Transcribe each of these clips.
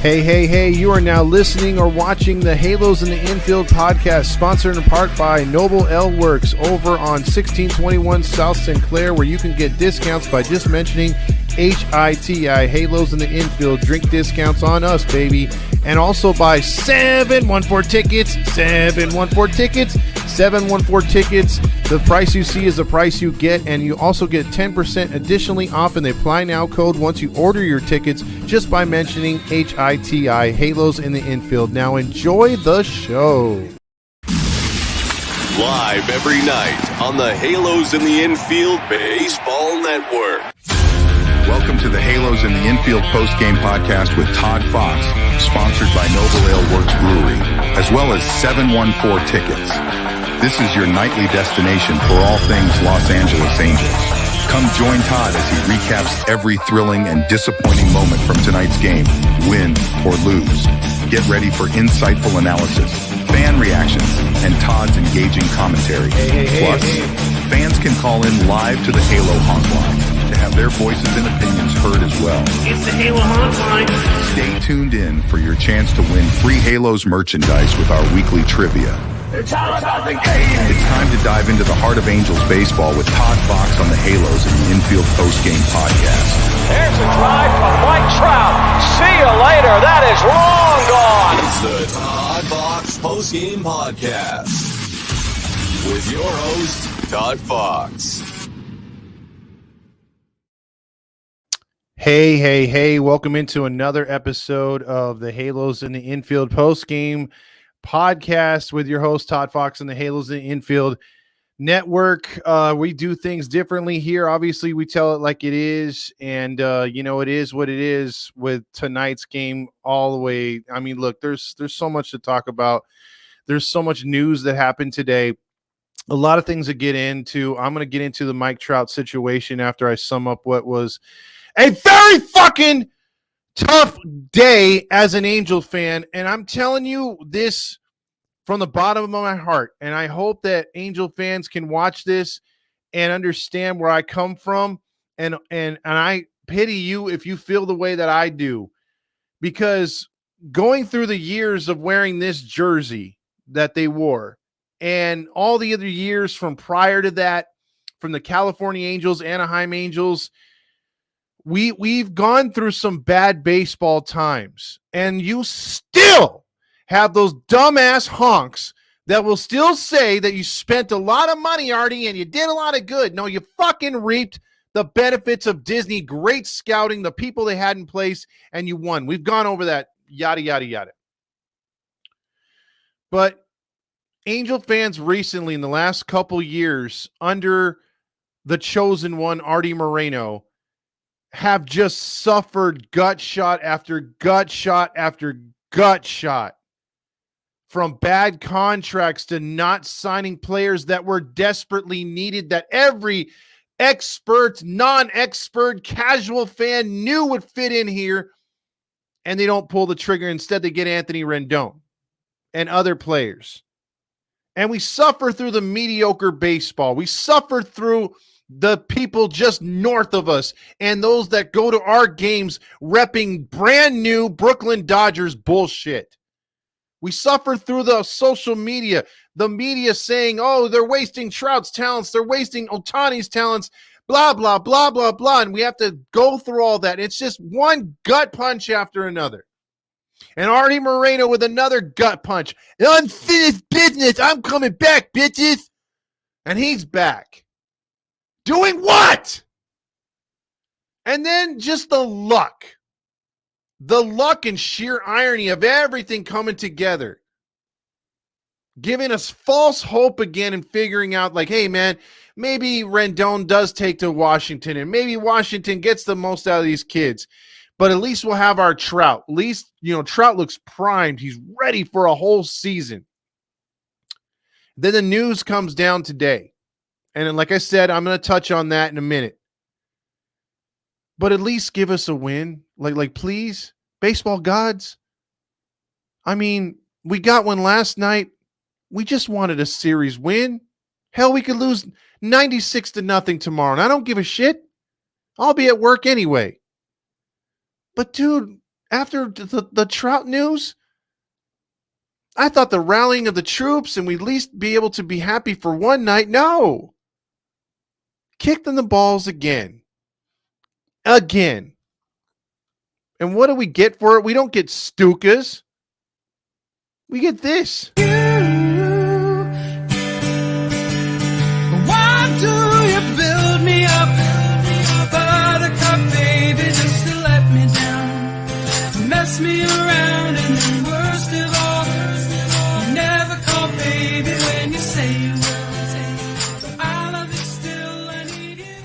Hey, you are now listening or watching the Halos in the Infield podcast, sponsored in part by Noble L Works over on 1621 South Sinclair, where you can get discounts by just mentioning HITI, Halos in the Infield, drink discounts on us, baby. And also by 714 Tickets, 714 Tickets. The price you see is the price you get, and you also get 10% additionally off in the Apply Now code once you order your tickets just by mentioning HITI, Halos in the Infield. Now enjoy the show. Live every night on the Halos in the Infield Baseball Network. Welcome to the Halos in the Infield post-game podcast with Todd Fox, sponsored by Noble Ale Works Brewery, as well as 714 Tickets. This is your nightly destination for all things Los Angeles Angels. Come join Todd as he recaps every thrilling and disappointing moment from tonight's game, win or lose. Get ready for insightful analysis, fan reactions, and Todd's engaging commentary. Plus, fans can call in live to the Halo hotline to have their voices and opinions heard as well. It's the Halo hotline. Stay tuned in for your chance to win free Halos merchandise with our weekly trivia. It's all about the game. It's time to dive into the heart of Angels baseball with Todd Fox on the Halos in the Infield postgame podcast. There's a drive from Mike Trout. See you later. That is long gone. It's the Todd Fox postgame podcast with your host, Todd Fox. Hey, welcome into another episode of the Halos in the Infield postgame podcast with your host, Todd Fox, and the Halos in the Infield Network. We do things differently here. Obviously, we tell it like it is, and it is what it is with tonight's game all the way. I mean, look, there's so much to talk about. There's so much news that happened today. A lot of things to get into. I'm going to get into the Mike Trout situation after I sum up what was a very fucking tough day as an Angel fan, and I'm telling you this from the bottom of my heart, and I hope that Angel fans can watch this and understand where I come from, and I pity you if you feel the way that I do, because going through the years of wearing this jersey that they wore and all the other years from prior to that, from the California Angels, Anaheim Angels, We've gone through some bad baseball times, and you still have those dumbass honks that will still say that you spent a lot of money, Artie, and you did a lot of good. No, you fucking reaped the benefits of Disney, great scouting, the people they had in place, and you won. We've gone over that, yada, yada, yada. But Angel fans recently, in the last couple years, under the chosen one, Artie Moreno, have just suffered gut shot after gut shot after gut shot, from bad contracts to not signing players that were desperately needed, that every expert, non-expert, casual fan knew would fit in here, and they don't pull the trigger. Instead, they get Anthony Rendon and other players. And we suffer through the mediocre baseball. We suffer through the people just north of us and those that go to our games repping brand new Brooklyn Dodgers bullshit. We suffer through the social media, the media saying, oh, they're wasting Trout's talents, they're wasting Ohtani's talents, blah, blah, blah, blah, blah. And we have to go through all that. It's just one gut punch after another. And Artie Moreno with another gut punch. Unfinished business. I'm coming back, bitches. And he's back. Doing what? And then just the luck and sheer irony of everything coming together, giving us false hope again and figuring out like, hey, man, maybe Rendon does take to Washington and maybe Washington gets the most out of these kids, but at least we'll have our Trout. At least, Trout looks primed. He's ready for a whole season. Then the news comes down today. And like I said, I'm going to touch on that in a minute. But at least give us a win. Like, please, baseball gods. I mean, we got one last night. We just wanted a series win. Hell, we could lose 96-0 tomorrow, and I don't give a shit. I'll be at work anyway. But, dude, after the Trout news? I thought the rallying of the troops and we'd at least be able to be happy for one night. No. Kicked in the balls again. Again. And what do we get for it? We don't get Stukas. We get this. Why do you build me up, buttercup baby, just to let me down, to mess me around, and then worst of all, you never call baby when you say you will. So I love you still, I need you.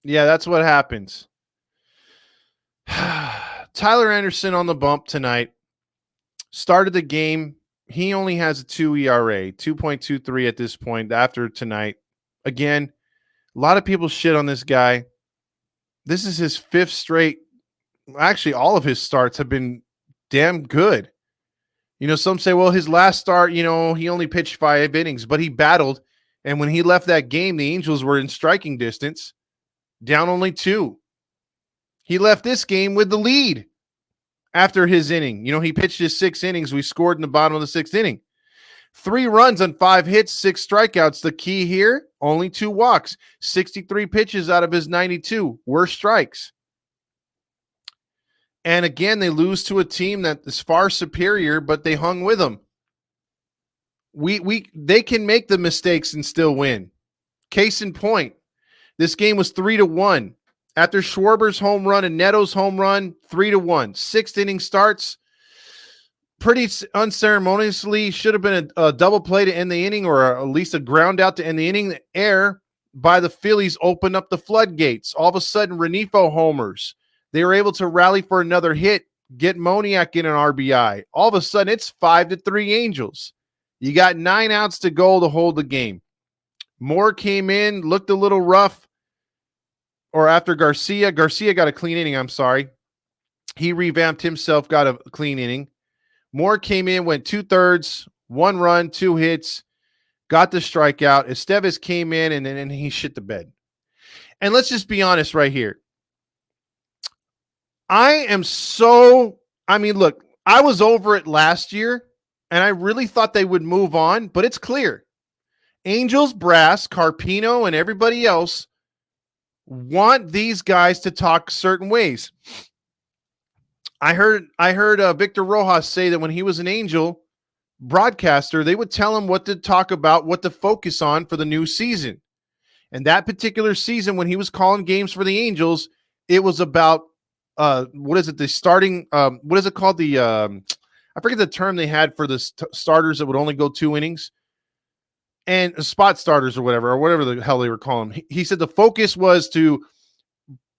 Yeah, that's what happens. Tyler Anderson on the bump tonight. Started the game. He only has a 2 ERA, 2.23 at this point after tonight. Again, a lot of people shit on this guy. This is his 5th straight. Actually, all of his starts have been damn good. You know, some say, well, his last start, you know, he only pitched 5 innings, but he battled. And when he left that game, the Angels were in striking distance, down only 2. He left this game with the lead after his inning. You know, he pitched his 6 innings. We scored in the bottom of the 6th inning. 3 runs on 5 hits, 6 strikeouts. The key here, only 2 walks. 63 pitches out of his 92 were strikes. And again, they lose to a team that is far superior, but they hung with them. They can make the mistakes and still win. Case in point, this game was 3-1. After Schwarber's home run and Neto's home run, 3-1. 6th inning starts. Pretty unceremoniously, should have been a double play to end the inning, or at least a ground out to end the inning. The error by the Phillies opened up the floodgates. All of a sudden, Renifo homers. They were able to rally for another hit, get Moniak in an RBI. All of a sudden, it's 5-3 Angels. You got 9 outs to go to hold the game. Moore came in, looked a little rough. Or after Garcia got a clean inning, I'm sorry. He revamped himself, got a clean inning. Moore came in, went 2/3, 1 run, 2 hits, got the strikeout. Estevez came in, and then he shit the bed. And let's just be honest right here. Look, I was over it last year, and I really thought they would move on, but it's clear. Angels, Brass, Carpino, and everybody else want these guys to talk certain ways. I heard Victor Rojas say that when he was an Angel broadcaster, they would tell him what to talk about, what to focus on for the new season. And that particular season, when he was calling games for the Angels, it was about what is it called? I forget the term they had for the starters that would only go 2 innings. And spot starters or whatever the hell they were calling them. He said the focus was to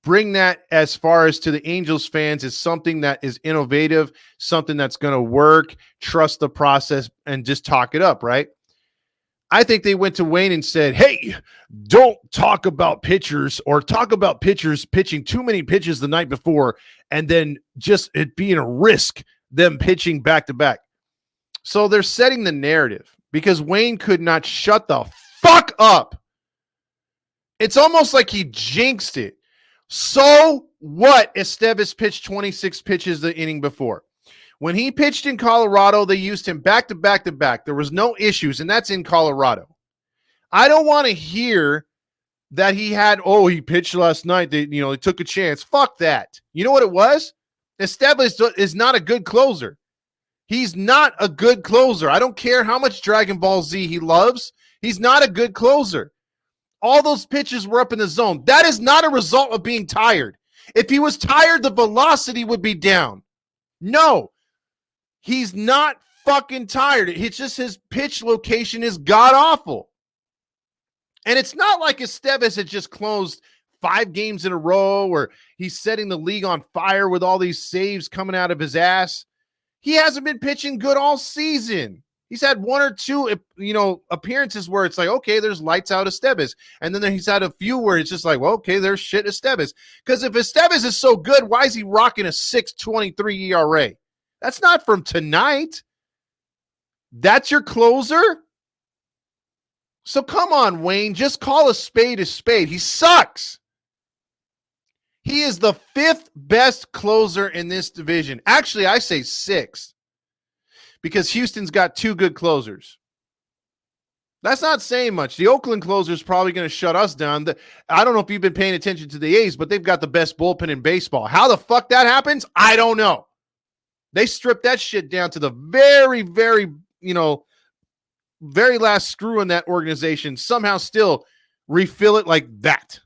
bring that as far as to the Angels fans is something that is innovative, something that's going to work, trust the process, and just talk it up, right? I think they went to Wayne and said, hey, don't talk about pitchers or talk about pitchers pitching too many pitches the night before and then just it being a risk, them pitching back-to-back. So they're setting the narrative. Because Wayne could not shut the fuck up. It's almost like he jinxed it. So what? Estevez pitched 26 pitches the inning before. When he pitched in Colorado, they used him back to back to back. There was no issues, and that's in Colorado. I don't want to hear that he pitched last night. They took a chance. Fuck that. You know what it was? Estevez is not a good closer. He's not a good closer. I don't care how much Dragon Ball Z he loves. He's not a good closer. All those pitches were up in the zone. That is not a result of being tired. If he was tired, the velocity would be down. No, he's not fucking tired. It's just his pitch location is god-awful. And it's not like Estevez had just closed 5 games in a row or he's setting the league on fire with all these saves coming out of his ass. He hasn't been pitching good all season. He's had 1 or 2, appearances where it's like, okay, there's lights out Estevez. And then he's had a few where it's just like, well, okay, there's shit Estevez. Because if Estevez is so good, why is he rocking a 6.23 ERA? That's not from tonight. That's your closer? So come on, Wayne, just call a spade a spade. He sucks. He is the 5th best closer in this division. Actually, I say 6th because Houston's got 2 good closers. That's not saying much. The Oakland closer is probably going to shut us down. I don't know if you've been paying attention to the A's, but they've got the best bullpen in baseball. How the fuck that happens? I don't know. They stripped that shit down to the very, very, very last screw in that organization. Somehow still refill it like that.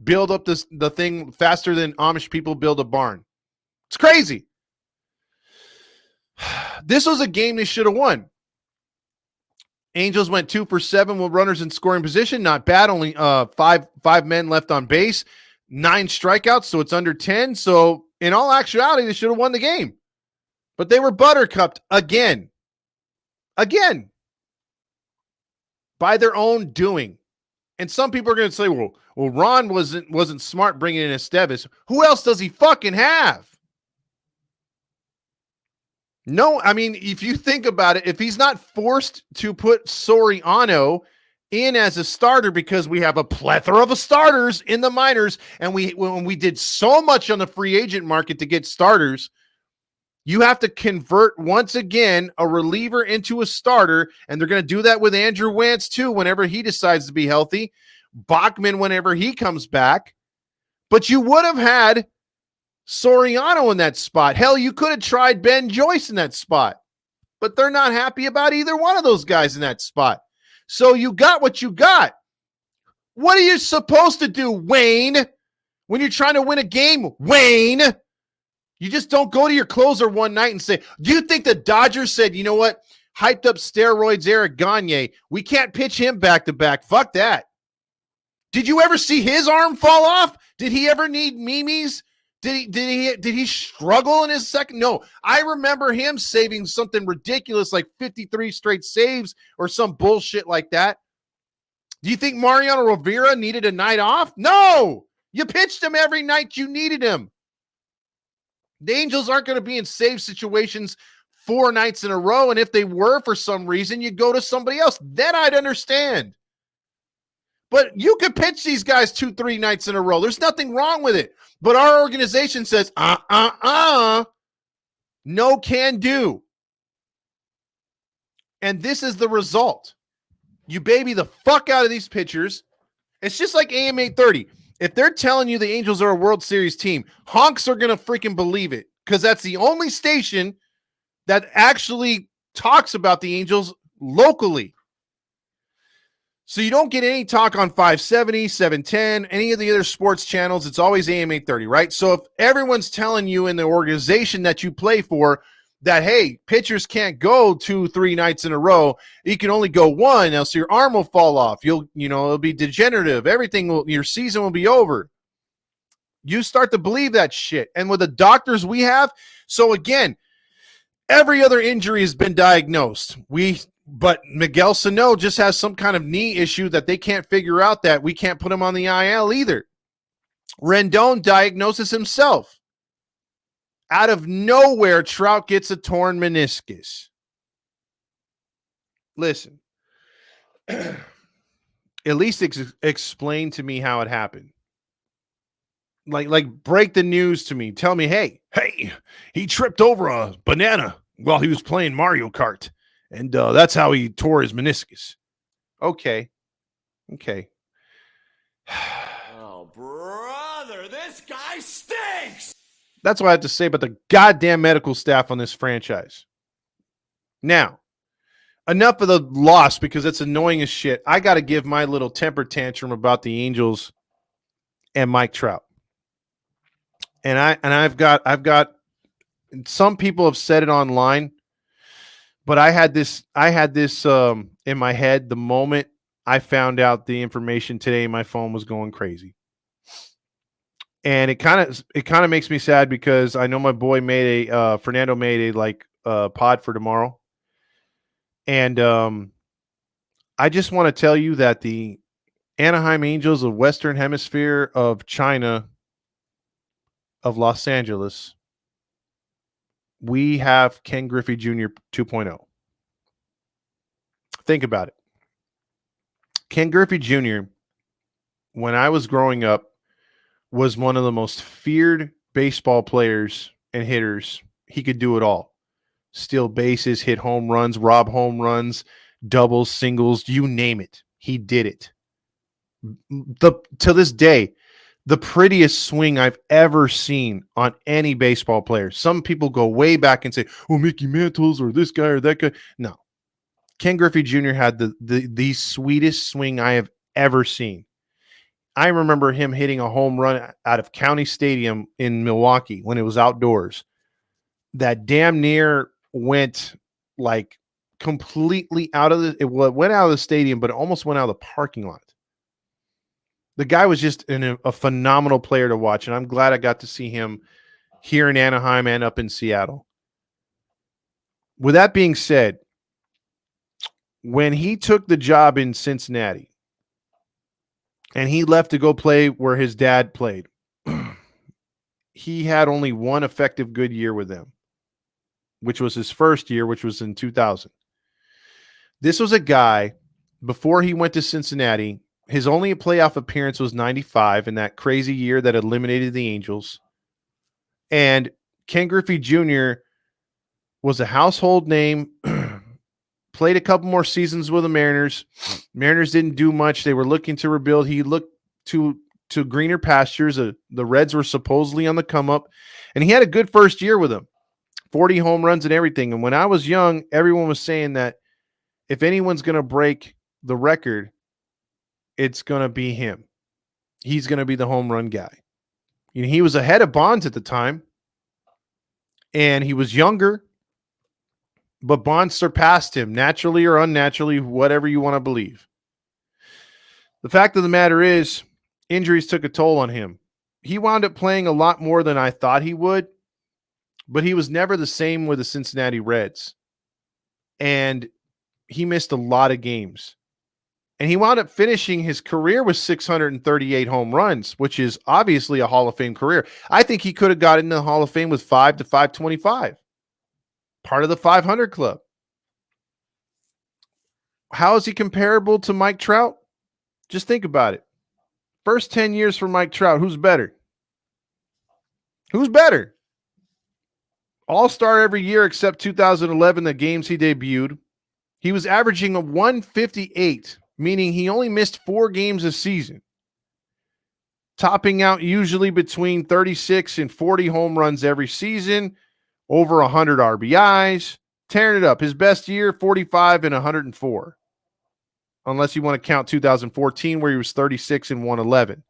Build up the thing faster than Amish people build a barn. It's crazy. This was a game they should have won. Angels went 2 for 7 with runners in scoring position. Not bad. Only five men left on base. 9 strikeouts, so it's under 10. So in all actuality, they should have won the game. But they were buttercupped again. Again. By their own doing. And some people are going to say, well, Ron wasn't smart bringing in Estevez. Who else does he fucking have? No, I mean, if you think about it, if he's not forced to put Soriano in as a starter because we have a plethora of starters in the minors, and when we did so much on the free agent market to get starters, you have to convert once again a reliever into a starter, and they're going to do that with Andrew Wantz too whenever he decides to be healthy, Bachman whenever he comes back. But you would have had Soriano in that spot. Hell, you could have tried Ben Joyce in that spot, but they're not happy about either one of those guys in that spot. So you got what you got. What are you supposed to do, Wayne, when you're trying to win a game, Wayne? You just don't go to your closer one night and say, do you think the Dodgers said, you know what, hyped up steroids Eric Gagne, we can't pitch him back-to-back. Fuck that. Did you ever see his arm fall off? Did he ever need memes? Did he struggle in his second? No, I remember him saving something ridiculous like 53 straight saves or some bullshit like that. Do you think Mariano Rivera needed a night off? No, you pitched him every night you needed him. The Angels aren't going to be in save situations 4 nights in a row, and if they were for some reason, you go to somebody else. Then I'd understand. But you could pitch these guys 2-3 nights in a row. There's nothing wrong with it. But our organization says, no can do. And this is the result. You baby the fuck out of these pitchers. It's just like AM 830. If they're telling you the Angels are a World Series team, honks are going to freaking believe it because that's the only station that actually talks about the Angels locally. So you don't get any talk on 570, 710, any of the other sports channels. It's always AM 830, right? So if everyone's telling you in the organization that you play for that, hey, pitchers can't go 2-3 nights in a row, you can only go 1, else your arm will fall off. It'll be degenerative. Your season will be over. You start to believe that shit. And with the doctors we have, so again, every other injury has been diagnosed. But Miguel Sano just has some kind of knee issue that they can't figure out that we can't put him on the IL either. Rendon diagnoses himself. Out of nowhere, Trout gets a torn meniscus. Listen, at least explain to me how it happened. Like break the news to me. Tell me, hey, he tripped over a banana while he was playing Mario Kart. And that's how he tore his meniscus. Okay. Oh, brother, this guy stinks! That's what I have to say about the goddamn medical staff on this franchise. Now, enough of the loss because it's annoying as shit. I got to give my little temper tantrum about the Angels and Mike Trout. And I've got some people have said it online. But I had this in my head the moment I found out the information today. My phone was going crazy, and it kind of makes me sad because I know my boy Fernando made a pod for tomorrow, and I just want to tell you that the Anaheim Angels of Western Hemisphere of China of Los Angeles. We have Ken Griffey Jr. 2.0. Think about it. Ken Griffey Jr., when I was growing up, was one of the most feared baseball players and hitters. He could do it all. Steal bases, hit home runs, rob home runs, doubles, singles, you name it. He did it. To this day, the prettiest swing I've ever seen on any baseball player. Some people go way back and say, oh, Mickey Mantles or this guy or that guy. No. Ken Griffey Jr. had the sweetest swing I have ever seen. I remember him hitting a home run out of County Stadium in Milwaukee when it was outdoors. That damn near went like completely out of it went out of the stadium, but it almost went out of the parking lot. The guy was just a phenomenal player to watch, and I'm glad I got to see him here in Anaheim and up in Seattle. With that being said, when he took the job in Cincinnati and he left to go play where his dad played, he had only one effective good year with them, which was his first year, which was in 2000. This was a guy, before he went to Cincinnati, his only playoff appearance was 95 in that crazy year that eliminated the Angels. And Ken Griffey Jr. was a household name, played a couple more seasons with the Mariners. Mariners didn't do much. They were looking to rebuild. He looked to greener pastures. The Reds were supposedly on the come up, and he had a good first year with them, 40 home runs and everything. And when I was young, everyone was saying that if anyone's going to break the record, it's going to be him. He's going to be the home run guy. You know, he was ahead of Bonds at the time, and he was younger, but Bonds surpassed him naturally or unnaturally, whatever you want to believe. The fact of the matter is, injuries took a toll on him. He wound up playing a lot more than I thought he would, but he was never the same with the Cincinnati Reds. And he missed a lot of games. And he wound up finishing his career with 638 home runs, which is obviously a Hall of Fame career. I think he could have got into the Hall of Fame with 5 to 525. Part of the 500 club. How is he comparable to Mike Trout? Just think about it. First 10 years for Mike Trout, who's better? Who's better? All-star every year except 2011, the games he debuted. He was averaging a 158, meaning he only missed 4 games a season, topping out usually between 36 and 40 home runs every season, over 100 RBIs, tearing it up. His best year, 45 and 104, unless you want to count 2014 where he was 36 and 111.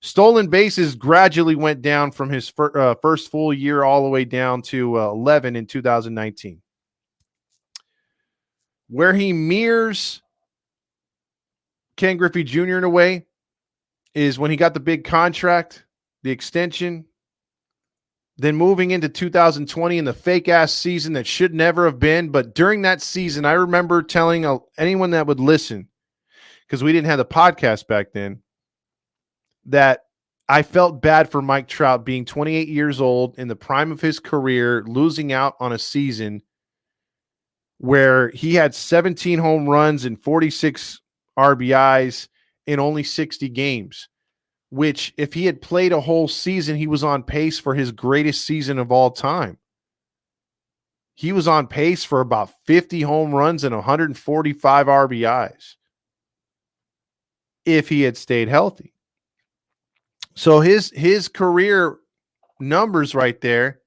Stolen bases gradually went down from his first full year all the way down to 11 in 2019. Where he mirrors Ken Griffey Jr. in a way is when he got the big contract, the extension, then moving into 2020 in the fake-ass season that should never have been. But during that season, I remember telling anyone that would listen, because we didn't have the podcast back then, that I felt bad for Mike Trout being 28 years old in the prime of his career, losing out on a season where he had 17 home runs and 46 RBIs in only 60 games, which if he had played a whole season, he was on pace for his greatest season of all time. He was on pace for about 50 home runs and 145 RBIs if he had stayed healthy. So his career numbers right there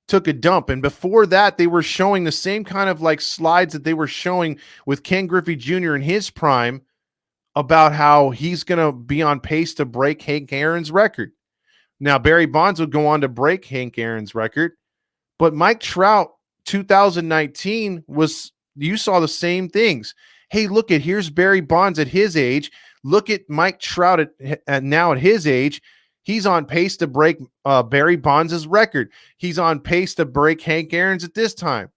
took a dump. And before that, they were showing the same kind of like slides that they were showing with Ken Griffey Jr. in his prime about how he's going to be on pace to break Hank Aaron's record. Now, Barry Bonds would go on to break Hank Aaron's record, but Mike Trout 2019 was, you saw the same things. Hey, look at, here's Barry Bonds at his age. Look at Mike Trout at now at his age. He's on pace to break Barry Bonds' record. He's on pace to break Hank Aaron's at this time.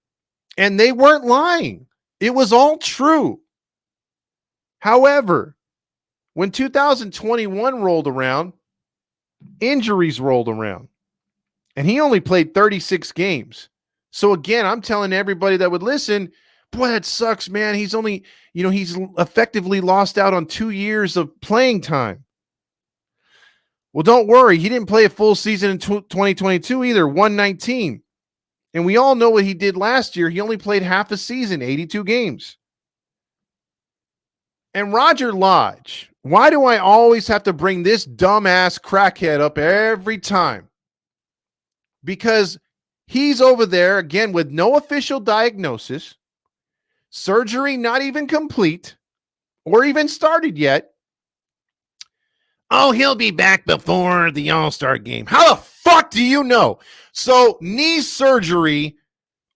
And they weren't lying. It was all true. However, when 2021 rolled around, injuries rolled around. And he only played 36 games. So again, I'm telling everybody that would listen, boy, that sucks, man. He's only, he's effectively lost out on 2 years of playing time. Well, don't worry. He didn't play a full season in 2022 either, 119. And we all know what he did last year. He only played half a season, 82 games. And Roger Lodge, why do I always have to bring this dumbass crackhead up every time? Because he's over there, again, with no official diagnosis, surgery not even complete or even started yet. Oh, he'll be back before the All-Star game. How the fuck do you know? So knee surgery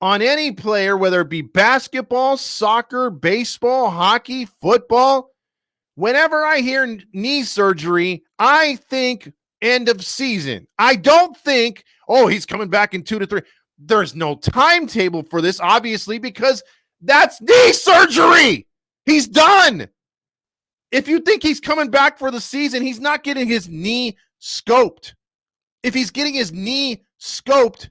on any player, whether it be basketball, soccer, baseball, hockey, football, whenever I hear knee surgery, I think end of season. I don't think, oh, he's coming back in 2 to 3. There's no timetable for this, obviously, because that's knee surgery. He's done. If you think he's coming back for the season, he's not getting his knee scoped. If he's getting his knee scoped,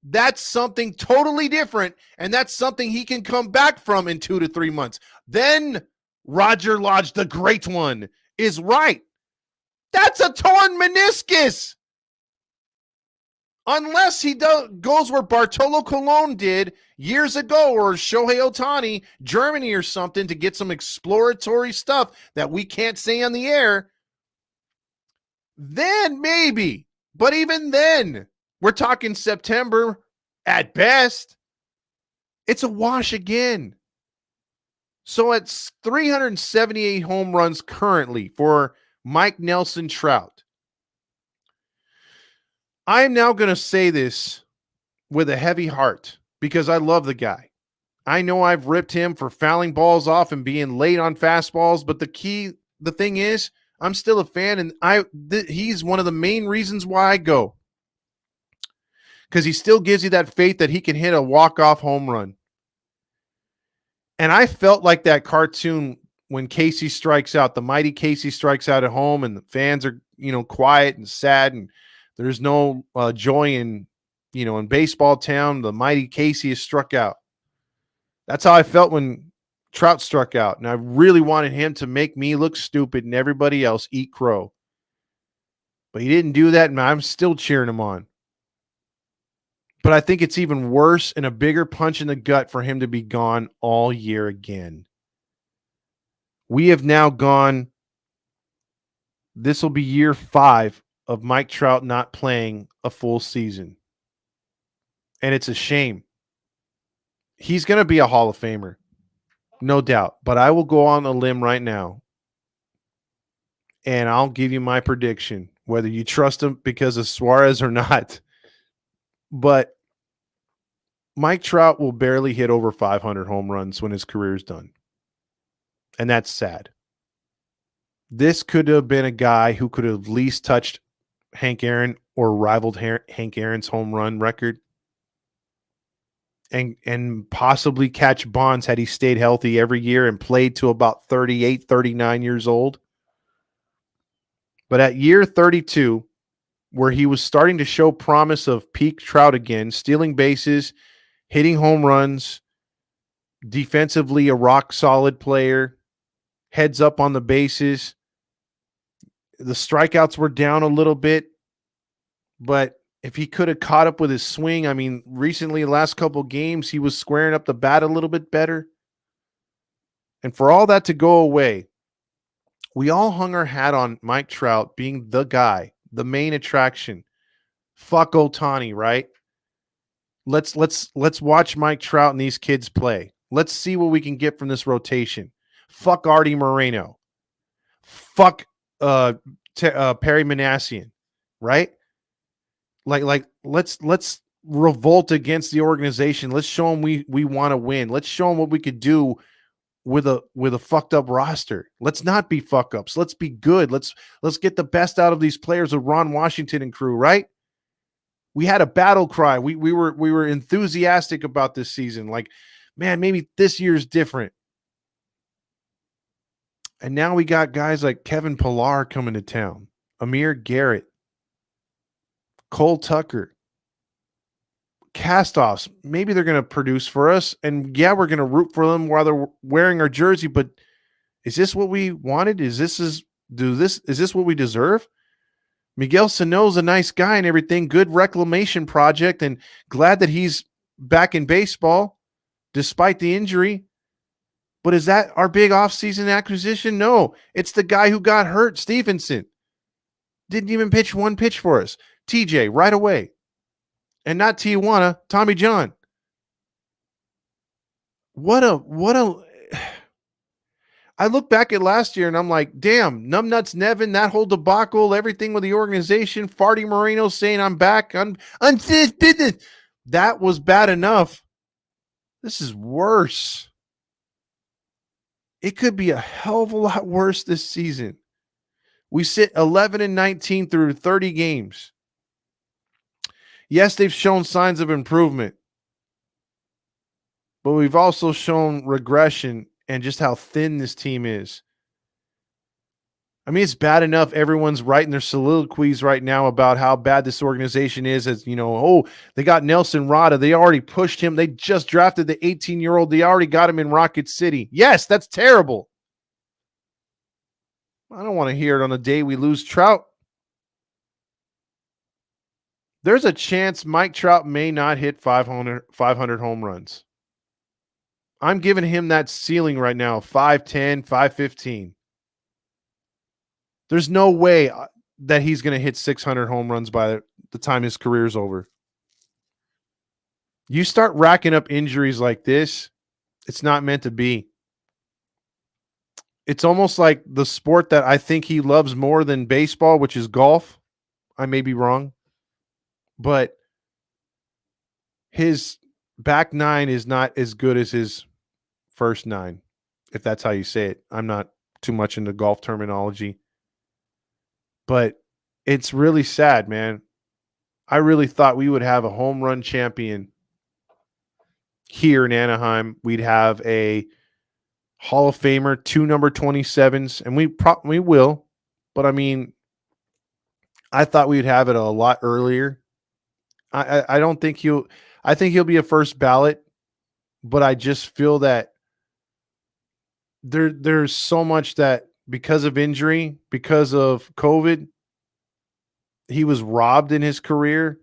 that's something totally different, and that's something he can come back from in 2 to 3 months. Then Roger Lodge, the great one, is right. That's a torn meniscus. Unless he goes where Bartolo Colon did years ago, or Shohei Ohtani, Germany or something, to get some exploratory stuff that we can't say on the air, then maybe. But even then, we're talking September at best. It's a wash again. So it's 378 home runs currently for Mike Nelson Trout. I'm now going to say this with a heavy heart because I love the guy. I know I've ripped him for fouling balls off and being late on fastballs, but the thing is, I'm still a fan, and he's one of the main reasons why I go. Because he still gives you that faith that he can hit a walk-off home run. And I felt like that cartoon when Casey strikes out, the mighty Casey strikes out at home, and the fans are, quiet and sad, and there's no joy in baseball town. The mighty Casey is struck out. That's how I felt when Trout struck out, and I really wanted him to make me look stupid and everybody else eat crow. But he didn't do that, and I'm still cheering him on. But I think it's even worse and a bigger punch in the gut for him to be gone all year again. We have now gone, this will be year 5 of Mike Trout not playing a full season. And it's a shame. He's going to be a Hall of Famer, no doubt. But I will go on a limb right now, and I'll give you my prediction, whether you trust him because of Suarez or not. But Mike Trout will barely hit over 500 home runs when his career is done. And that's sad. This could have been a guy who could have at least touched Hank Aaron or rivaled Hank Aaron's home run record. And possibly catch Bonds had he stayed healthy every year and played to about 38, 39 years old. But at year 32, where he was starting to show promise of peak Trout again, stealing bases, hitting home runs, defensively a rock-solid player, heads up on the bases. The strikeouts were down a little bit, but if he could have caught up with his swing, I mean, recently, the last couple games, he was squaring up the bat a little bit better. And for all that to go away, we all hung our hat on Mike Trout being the guy, the main attraction. Fuck Ohtani, right? Let's watch Mike Trout and these kids play. Let's see what we can get from this rotation. Fuck Artie Moreno. Fuck Perry Manassian, right? Like let's revolt against the organization. Let's show them we want to win. Let's show them what we could do with a fucked up roster. Let's not be fuck ups. Let's be good. Let's get the best out of these players with Ron Washington and crew, right? We had a battle cry. We were enthusiastic about this season. Like, man, maybe this year's different. And now we got guys like Kevin Pillar coming to town, Amir Garrett, Cole Tucker, castoffs. Maybe they're going to produce for us. And yeah, we're going to root for them while they're wearing our jersey. But is this what we wanted? Is this what we deserve? Miguel Sano's a nice guy and everything, good reclamation project, and glad that he's back in baseball despite the injury. But is that our big offseason acquisition? No, it's the guy who got hurt, Stevenson. Didn't even pitch one pitch for us. TJ right away. And not Tijuana, Tommy John. What a I look back at last year and I'm like, damn, Numbnuts Nevin, that whole debacle, everything with the organization, Farty Moreno saying I'm back, unfinished business. That was bad enough. This is worse. It could be a hell of a lot worse this season. We sit 11-19 through 30 games. Yes, they've shown signs of improvement, but we've also shown regression and just how thin this team is. I mean, it's bad enough everyone's writing their soliloquies right now about how bad this organization is, as you know, oh, they got Nelson Rada. They already pushed him. They just drafted the 18-year-old. They already got him in Rocket City. Yes, that's terrible. I don't want to hear it on the day we lose Trout. There's a chance Mike Trout may not hit 500 home runs. I'm giving him that ceiling right now, 510, 515. There's no way that he's going to hit 600 home runs by the time his career is over. You start racking up injuries like this, it's not meant to be. It's almost like the sport that I think he loves more than baseball, which is golf. I may be wrong, but his back nine is not as good as his first nine, if that's how you say it. I'm not too much into golf terminology, but it's really sad, man. I really thought we would have a home run champion here in Anaheim. We'd have a Hall of Famer, 2 number 27s, and we will. But I mean, I thought we'd have it a lot earlier. I don't think I think he'll be a first ballot, but I just feel that there's so much that because of injury, because of COVID, he was robbed in his career.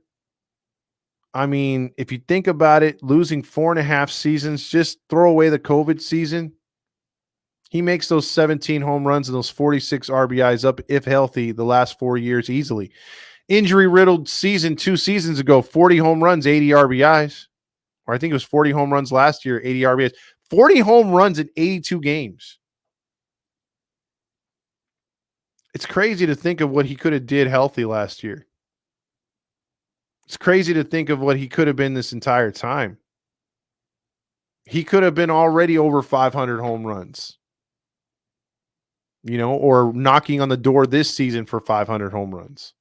I mean, if you think about it, losing 4.5 seasons, just throw away the COVID season. He makes those 17 home runs and those 46 RBIs up, if healthy, the last 4 years easily. Injury-riddled season 2 seasons ago, 40 home runs, 80 RBIs. Or I think it was 40 home runs last year, 80 RBIs. 40 home runs in 82 games. It's crazy to think of what he could have did healthy last year. It's crazy to think of what he could have been this entire time. He could have been already over 500 home runs. You know, or knocking on the door this season for 500 home runs.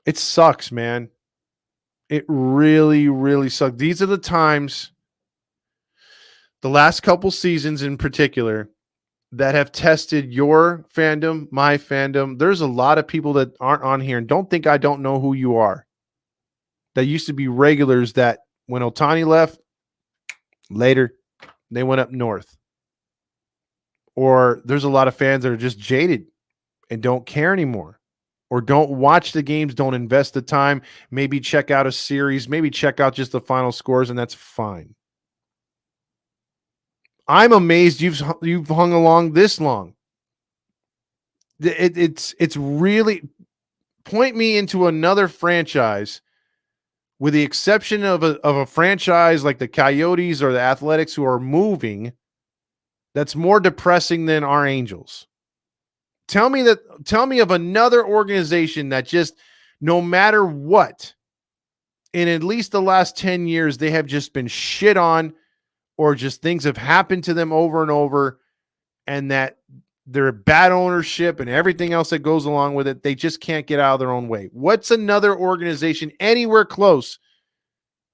It sucks, man. It really, really sucks. These are the times, the last couple seasons in particular, that have tested your fandom, my fandom. There's a lot of people that aren't on here and don't think I don't know who you are. That used to be regulars that when Ohtani left, later, they went up north. Or there's a lot of fans that are just jaded and don't care anymore. Or don't watch the games, don't invest the time, maybe check out a series, maybe check out just the final scores, and that's fine. I'm amazed you've hung along this long. It's really, point me into another franchise, with the exception of a franchise like the Coyotes or the Athletics who are moving, that's more depressing than our Angels. Tell me of another organization that just, no matter what, in at least the last 10 years, they have just been shit on, or just things have happened to them over and over, and that they're bad ownership and everything else that goes along with it. They just can't get out of their own way. What's another organization anywhere close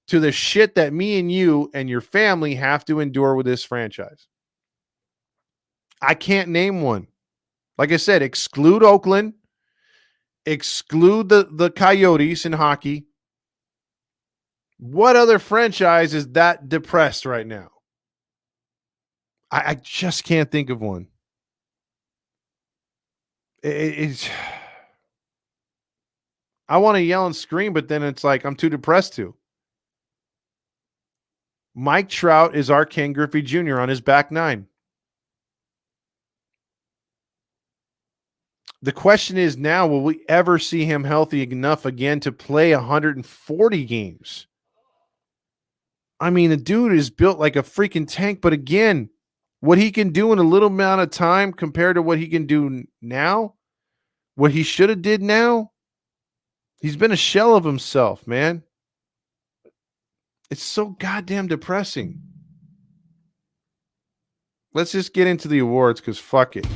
to the shit that me and you and your family have to endure with this franchise? I can't name one. Like I said, exclude Oakland, exclude the Coyotes in hockey. What other franchise is that depressed right now? I just can't think of one. It's I want to yell and scream, but then it's like I'm too depressed to. Mike Trout is our Ken Griffey Jr. on his back nine. The question is now, will we ever see him healthy enough again to play 140 games? I mean, the dude is built like a freaking tank, but again, what he can do in a little amount of time compared to what he can do now, what he should have did now, he's been a shell of himself, man. It's so goddamn depressing. Let's just get into the awards because fuck it.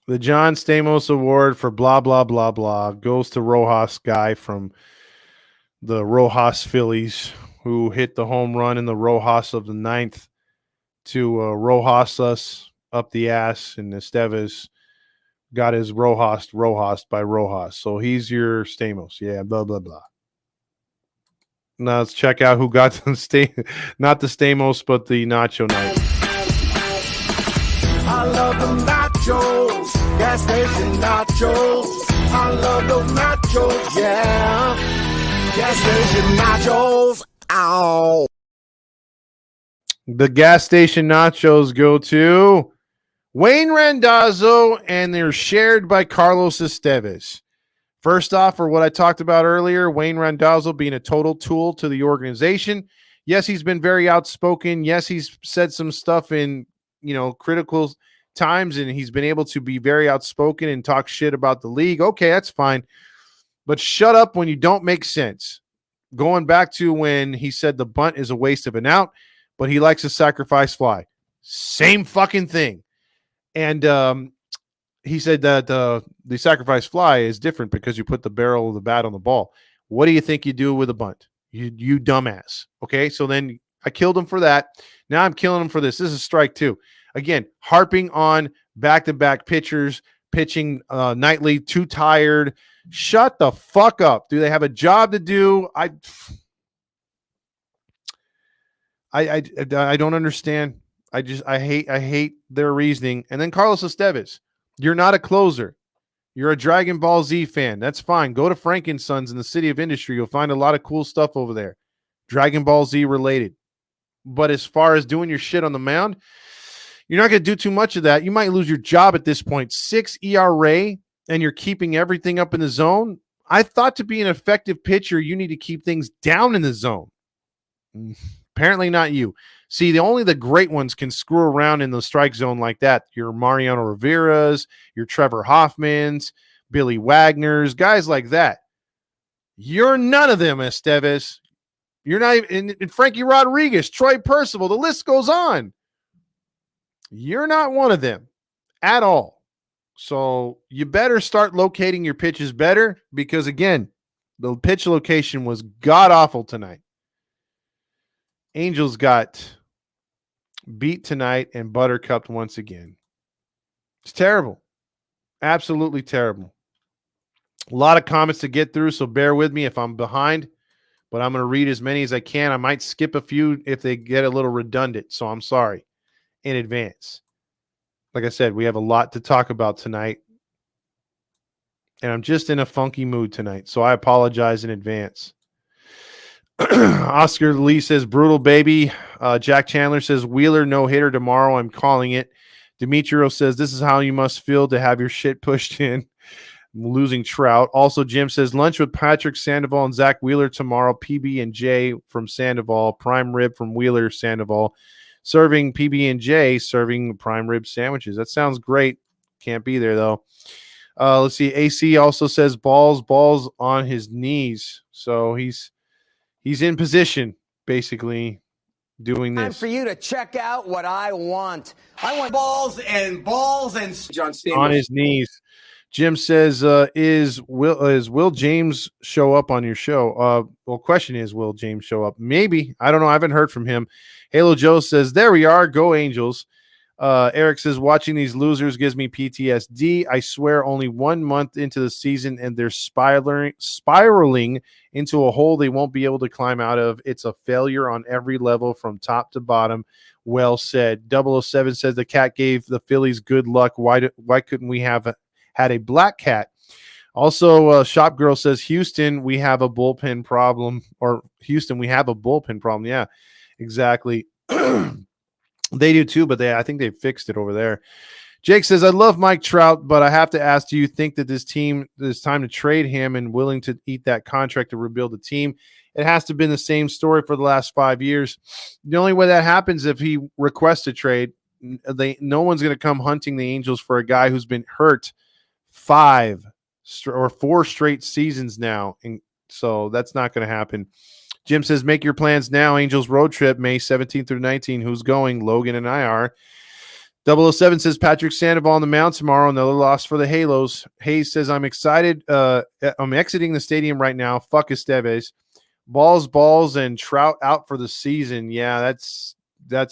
The John Stamos Award for blah, blah, blah, blah goes to Rojas guy from the Rojas Phillies who hit the home run in the Rojas of the ninth to Rojas us up the ass, and Estevez got his Rojas by Rojas. So he's your Stamos. Yeah, blah, blah, blah. Now let's check out who got the not the Stamos, but the Nacho Night. I love the nachos, gas station nachos. I love those nachos, yeah. Gas station nachos, ow. The gas station nachos go to Wayne Randazzo, and they're shared by Carlos Estevez. First off, for what I talked about earlier, Wayne Randazzo being a total tool to the organization. Yes, he's been very outspoken. Yes, he's said some stuff in critical times, and he's been able to be very outspoken and talk shit about the league. Okay, that's fine. But shut up when you don't make sense. Going back to when he said the bunt is a waste of an out, but he likes to sacrifice fly. Same fucking thing. And he said that the sacrifice fly is different because you put the barrel of the bat on the ball. What do you think you do with a bunt? You dumbass. Okay, so then I killed him for that. Now I'm killing him for this. This is strike two. Again, harping on back-to-back pitchers, pitching nightly, too tired. Shut the fuck up. Do they have a job to do? I don't understand. I hate their reasoning. And then Carlos Estevez, you're not a closer. You're a Dragon Ball Z fan. That's fine. Go to Frankensons in the City of Industry. You'll find a lot of cool stuff over there. Dragon Ball Z related. But as far as doing your shit on the mound, you're not going to do too much of that. You might lose your job at this point. 6 ERA, and you're keeping everything up in the zone. I thought to be an effective pitcher, you need to keep things down in the zone. Apparently not you. See, only the great ones can screw around in the strike zone like that. Your Mariano Rivera's, your Trevor Hoffman's, Billy Wagner's, guys like that. You're none of them, Estevez. You're not even in Frankie Rodriguez, Troy Percival. The list goes on. You're not one of them at all. So you better start locating your pitches better because, again, the pitch location was god-awful tonight. Angels got beat tonight and buttercupped once again. It's terrible. Absolutely terrible. A lot of comments to get through, so bear with me if I'm behind, but I'm going to read as many as I can. I might skip a few if they get a little redundant, so I'm sorry in advance. Like I said, we have a lot to talk about tonight, and I'm just in a funky mood tonight, so I apologize in advance. Oscar Lee says, brutal baby. Jack Chandler says, Wheeler no-hitter tomorrow. I'm calling it. Demetrio says, this is how you must feel to have your shit pushed in. Losing Trout. Also, Jim says, lunch with Patrick Sandoval and Zach Wheeler tomorrow. PB&J from Sandoval. Prime rib from Wheeler, Sandoval. Serving PB&J, serving prime rib sandwiches. That sounds great. Can't be there, though. Let's see. AC also says, balls on his knees. So he's in position, basically, doing this. Time for you to check out what I want. I want balls and John Stamos. On his knees. Jim says, is Will James show up on your show? Well, question is, will James show up? Maybe. I don't know. I haven't heard from him. Halo Joe says, there we are. Go Angels. Eric says, watching these losers gives me PTSD. I swear only 1 month into the season and they're spiraling into a hole they won't be able to climb out of. It's a failure on every level from top to bottom. Well said. 007 says the cat gave the Phillies good luck. Why couldn't we have had a black cat? Also, Shop Girl says, Houston, we have a bullpen problem. Or Houston, we have a bullpen problem. Yeah, exactly. They do too, but I think they fixed it over there. Jake says, I love Mike Trout, but I have to ask, do you think that this team is time to trade him and willing to eat that contract to rebuild the team? It has to have been the same story for the last 5 years. The only way that happens if he requests a trade, no one's going to come hunting the Angels for a guy who's been hurt 4 straight seasons now. And so that's not going to happen. Jim says, make your plans now. Angels road trip, May 17th through 19th. Who's going? Logan and I are. 007 says, Patrick Sandoval on the mound tomorrow. Another loss for the Halos. Hayes says, I'm excited. I'm exiting the stadium right now. Fuck Esteves. Balls, and Trout out for the season. Yeah, that's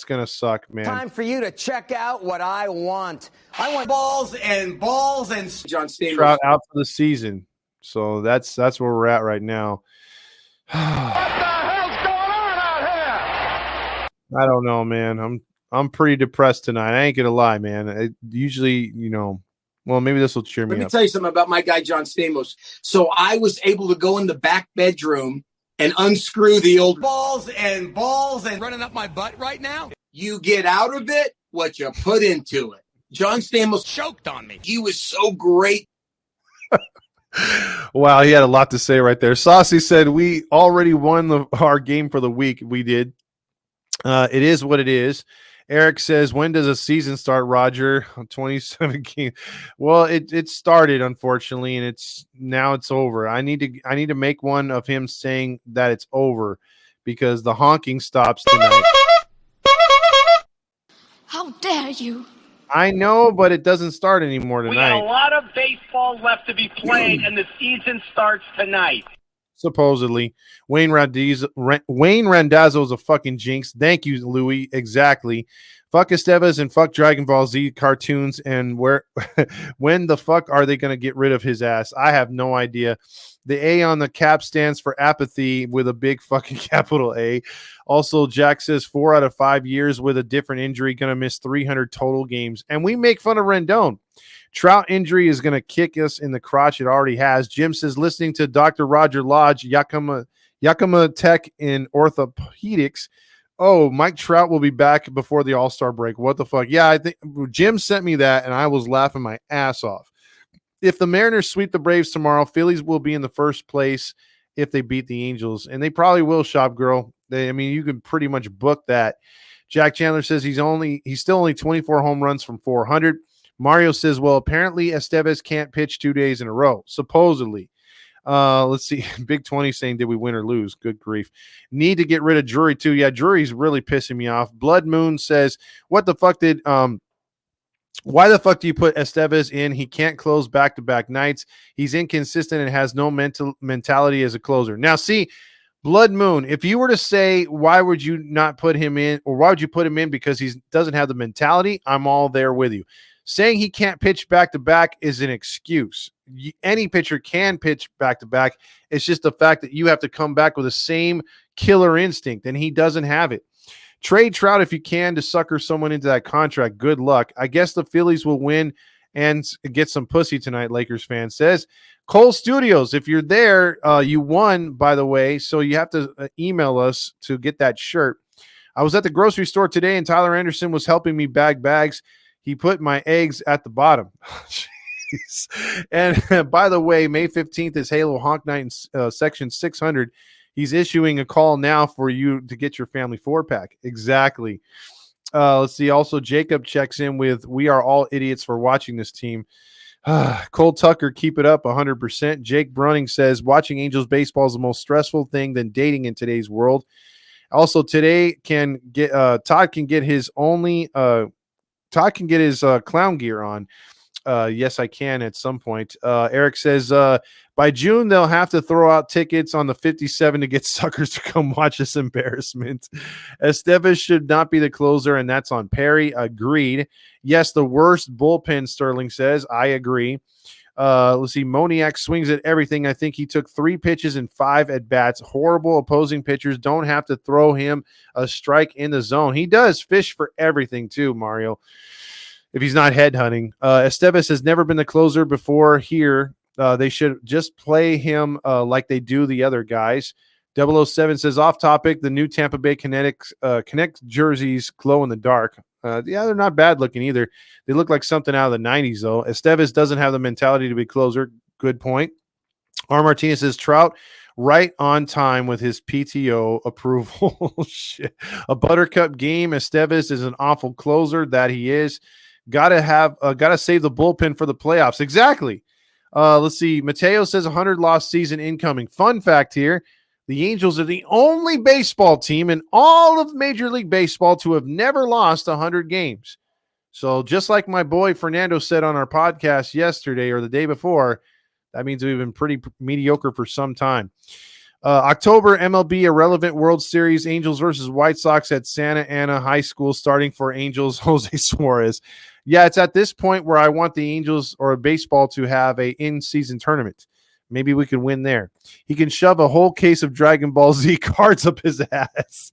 going to suck, man. Time for you to check out what I want. I want balls and John Stamos. Trout out for the season. So that's where we're at right now. What the hell's going on out here? I don't know, man. I'm pretty depressed tonight. I ain't gonna lie, man. I usually, well, maybe this will cheer me Let me up. tell you something about my guy, John Stamos. So I was able to go in the back bedroom and unscrew the old balls and Running up my butt right now? you get out of it what you put into it. John Stamos Choked on me. He was so great. Wow, he had a lot to say right there. Saucy said, we already won our game for the week. We did. It is what it is. Eric says, when does a season start, Roger? 2017. Well, it started, unfortunately, and it's over. I need to make one of him saying that it's over because the honking stops tonight. How dare you? I know, but it doesn't start anymore We got tonight. a lot of baseball left to be played, and the season starts tonight. Supposedly. Wayne Randazzo is a fucking jinx. Thank you, Louis. Exactly. Fuck Esteves and fuck Dragon Ball Z cartoons. And when the fuck are they going to get rid of his ass? I have no idea. The A on the cap stands for apathy with a big fucking capital A. Also, Jack says 4 out of 5 years with a different injury, going to miss 300 total games. And we make fun of Rendon. Trout injury is going to kick us in the crotch. It already has. Jim says, listening to Dr. Roger Lodge, Yakima Tech in orthopedics. Oh, Mike Trout will be back before the All-Star break. What the fuck? Yeah, I think Jim sent me that, and I was laughing my ass off. If the Mariners sweep the Braves tomorrow, Phillies will be in the first place if they beat the Angels, and they probably will, Shop Girl. You can pretty much book that. Jack Chandler says he's still only 24 home runs from 400. Mario says, well, apparently Esteves can't pitch 2 days in a row, supposedly. Let's see. Big 20 saying, did we win or lose? Good grief. Need to get rid of Drury, too. Yeah, Drury's really pissing me off. Blood Moon says, what the fuck did why the fuck do you put Esteves in? He can't close back-to-back nights. He's inconsistent and has no mentality as a closer. Now, see, Blood Moon, if you were to say, why would you not put him in, or why would you put him in because he doesn't have the mentality, I'm all there with you. Saying he can't pitch back-to-back is an excuse. Any pitcher can pitch back-to-back. It's just the fact that you have to come back with the same killer instinct, and he doesn't have it. Trade Trout if you can to sucker someone into that contract. Good luck. I guess the Phillies will win and get some pussy tonight, Lakers fan says. Cole Studios, if you're there, you won, by the way, so you have to email us to get that shirt. I was at the grocery store today, and Tyler Anderson was helping me bag bags. He put my eggs at the bottom. Jeez. And by the way, May 15th is Halo Honk Night in Section 600. He's issuing a call now for you to get your family 4-pack. Exactly. Let's see. Also, Jacob checks in with, we are all idiots for watching this team. Cole Tucker, keep it up 100%. Jake Brunning says, watching Angels baseball is the most stressful thing than dating in today's world. Also, today Todd can get his clown gear on. Yes, I can at some point. Eric says by June they'll have to throw out tickets on the 57 to get suckers to come watch this embarrassment. Estevez should not be the closer, and that's on Perry. Agreed. Yes, the worst bullpen, Sterling says. I agree. Let's see. Moniak swings at everything. I think he took 3 pitches and 5 at bats. Horrible opposing pitchers don't have to throw him a strike in the zone. He does fish for everything too, Mario. If he's not headhunting, Estevez has never been the closer before here. They should just play him like they do the other guys. 007 says, off topic, the new Tampa Bay Connect jerseys glow in the dark. Yeah, they're not bad looking either. They look like something out of the 90s, though. Estevez doesn't have the mentality to be closer. Good point. R. Martinez says, Trout right on time with his PTO approval. Shit. A buttercup game. Estevez is an awful closer. That he is. Gotta save the bullpen for the playoffs. Exactly. Let's see. Mateo says 100 loss season incoming. Fun fact here. The Angels are the only baseball team in all of Major League Baseball to have never lost 100 games. So just like my boy Fernando said on our podcast yesterday or the day before, that means we've been pretty mediocre for some time. October MLB Irrelevant World Series, Angels versus White Sox at Santa Ana High School, starting for Angels Jose Suarez. Yeah, it's at this point where I want the Angels or baseball to have a in-season tournament. Maybe we can win there. He can shove a whole case of Dragon Ball Z cards up his ass.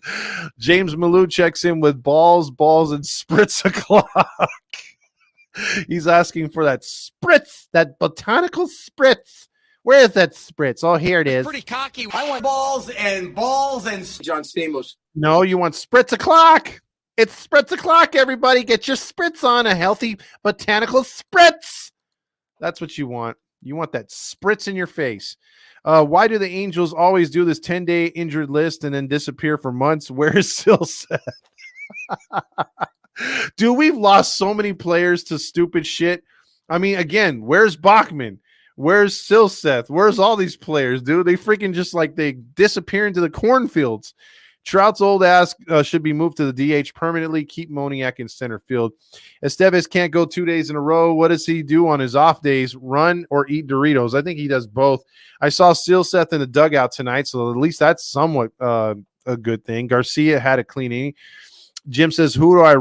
James Malou checks in with balls, and spritz o'clock. He's asking for that spritz, that botanical spritz. Where is that spritz? Oh, here it is. Pretty cocky. I want balls and John Stamos. No, you want spritz o'clock. It's spritz o'clock, everybody. Get your spritz on, a healthy botanical spritz. That's what you want. You want that spritz in your face. Why do the Angels always do this 10-day injured list and then disappear for months? Where is Silseth? Dude, we've lost so many players to stupid shit. I mean, again, where's Bachman? Where's Silseth? Where's all these players, dude? They freaking just like they disappear into the cornfields. Trout's old ass should be moved to the DH permanently. Keep Moniak in center field. Estevez can't go 2 days in a row. What does he do on his off days? Run or eat Doritos? I think he does both. I saw Silseth in the dugout tonight, so at least that's somewhat a good thing. Garcia had a clean inning. Jim says, who do I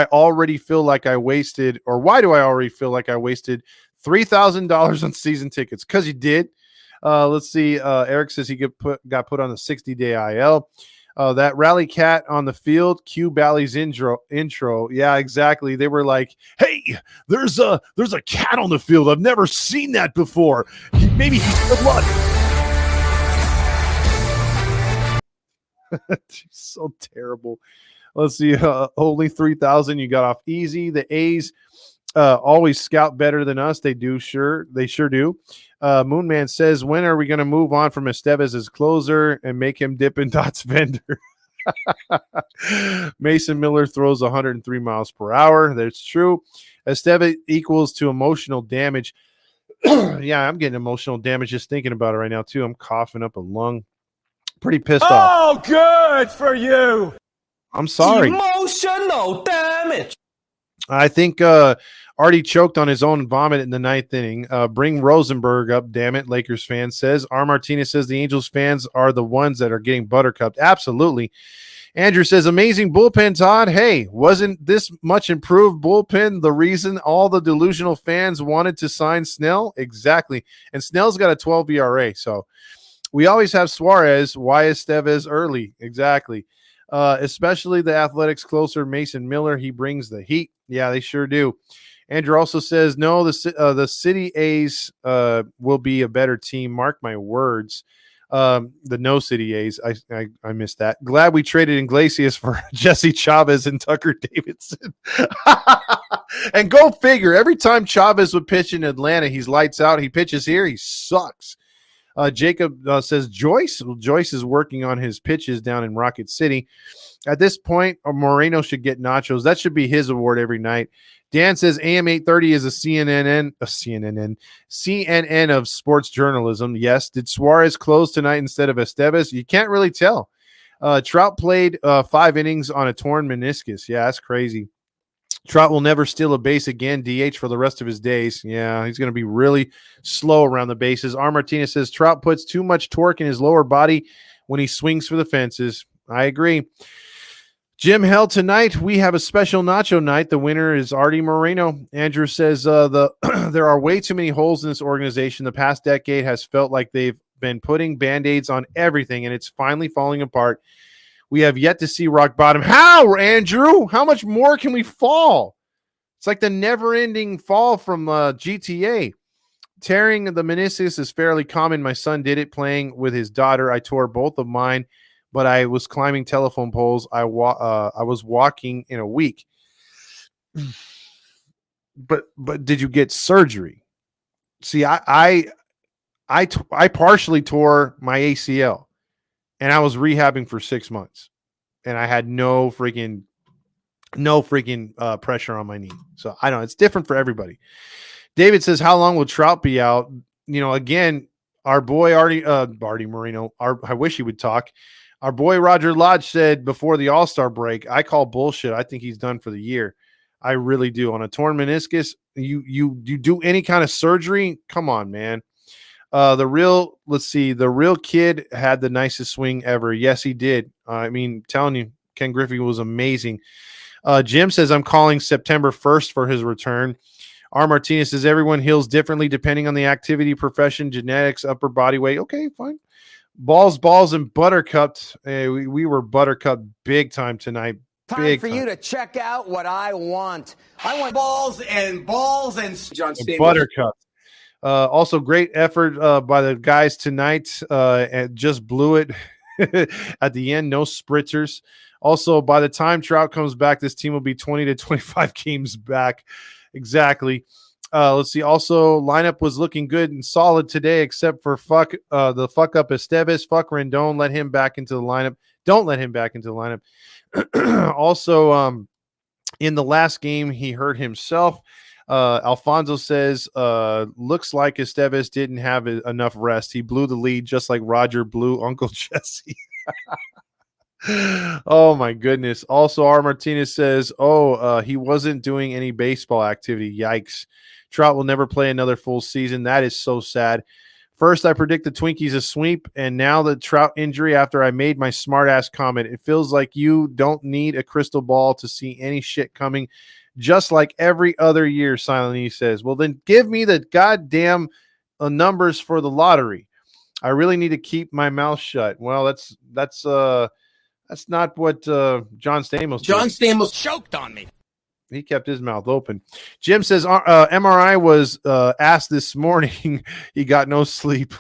already feel like I wasted, or why do I already feel like I wasted $3,000 on season tickets? Because you did. Let's see. Eric says he got put on the 60-day IL. That rally cat on the field, Q Bally's intro. Yeah, exactly. They were like, hey, there's a cat on the field. I've never seen that before. Maybe he's good luck. So terrible. Let's see. Only 3,000. You got off easy. The A's always scout better than us. They sure do. Moonman says, when are we going to move on from Estevez as closer and make him Dippin' Dots vendor? Mason Miller throws 103 miles per hour. That's true. Estevez equals to emotional damage. Yeah, I'm getting emotional damage just thinking about it right now, too. I'm coughing up a lung. Pretty pissed off. Oh, good for you. I'm sorry. Emotional damage. I think Artie choked on his own vomit in the 9th inning. Bring Rosenberg up, damn it, Lakers fan says. R. Martinez says the Angels fans are the ones that are getting buttercupped. Absolutely. Andrew says, amazing bullpen, Todd. Hey, wasn't this much improved bullpen the reason all the delusional fans wanted to sign Snell? Exactly. And Snell's got a 12 ERA, so we always have Suarez. Why is Estevez early? Exactly. Especially the Athletics closer, Mason Miller. He brings the heat. Yeah, they sure do. Andrew also says, no, the City A's will be a better team. Mark my words. The no City A's. I missed that. Glad we traded Iglesias for Jesse Chavez and Tucker Davidson. And go figure, every time Chavez would pitch in Atlanta, he's lights out. He pitches here, he sucks. Jacob says Joyce. Well, Joyce is working on his pitches down in Rocket City. At this point, Moreno should get nachos. That should be his award every night. Dan says AM 830 is a CNN of sports journalism. Yes. Did Suarez close tonight instead of Estevez? You can't really tell. Trout played 5 innings on a torn meniscus. Yeah, that's crazy. Trout will never steal a base again. DH for the rest of his days. Yeah, he's going to be really slow around the bases. R. Martinez says Trout puts too much torque in his lower body when he swings for the fences. I agree. Jim, hell, tonight we have a special nacho night. The winner is Artie Moreno. Andrew says there are way too many holes in this organization. The past decade has felt like they've been putting Band-Aids on everything, and it's finally falling apart. We have yet to see rock bottom. How, Andrew? How much more can we fall? It's like the never-ending fall from GTA. Tearing the meniscus is fairly common. My son did it playing with his daughter. I tore both of mine, but I was climbing telephone poles. I was walking in a week. But did you get surgery? See, I partially tore my ACL. And I was rehabbing for 6 months, and I had no freaking pressure on my knee. So I don't know. It's different for everybody. David says, how long will Trout be out? You know, again, our boy Artie Moreno, I wish he would talk. Our boy Roger Lodge said before the All-Star break, I call bullshit. I think he's done for the year. I really do. On a torn meniscus, you do any kind of surgery? Come on, man. The real kid had the nicest swing ever. Yes, he did. I mean, telling you, Ken Griffey was amazing. Jim says, I'm calling September 1st for his return. R. Martinez says, everyone heals differently depending on the activity, profession, genetics, upper body weight. Okay, fine. Balls, and buttercupped. We were buttercupped big time tonight. Time for you to check out what I want. I want balls and John Stamos. Buttercupped. Also, great effort by the guys tonight, and just blew it at the end. No spritzers. Also, by the time Trout comes back, this team will be 20 to 25 games back. Exactly. Let's see. Also, lineup was looking good and solid today, except for the fuck up Estevez. Fuck Rendon. Let him back into the lineup. Don't let him back into the lineup. Also, in the last game, he hurt himself. Alfonso says, looks like Estevez didn't have enough rest. He blew the lead just like Roger blew Uncle Jesse. Oh, my goodness. Also, R. Martinez says, he wasn't doing any baseball activity. Yikes. Trout will never play another full season. That is so sad. First, I predict the Twinkies a sweep, and now the Trout injury after I made my smart-ass comment. It feels like you don't need a crystal ball to see any shit coming, just like every other year, Silent E says. Well, then give me the goddamn numbers for the lottery. I really need to keep my mouth shut. Well, that's not what John Stamos did. John Stamos Choked on me. He kept his mouth open. Jim says MRI was asked this morning. He got no sleep.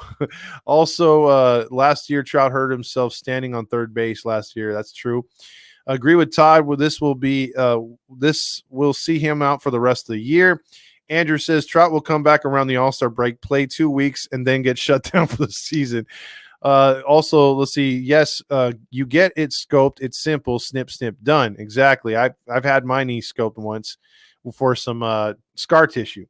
Also, last year, Trout hurt himself standing on third base last year. That's true. Agree with Todd. Well, this will see him out for the rest of the year. Andrew says Trout will come back around the All-Star break, play 2 weeks, and then get shut down for the season. Also, let's see. Yes, you get it scoped. It's simple. Snip, snip, done. Exactly. I've had my knee scoped once for some scar tissue.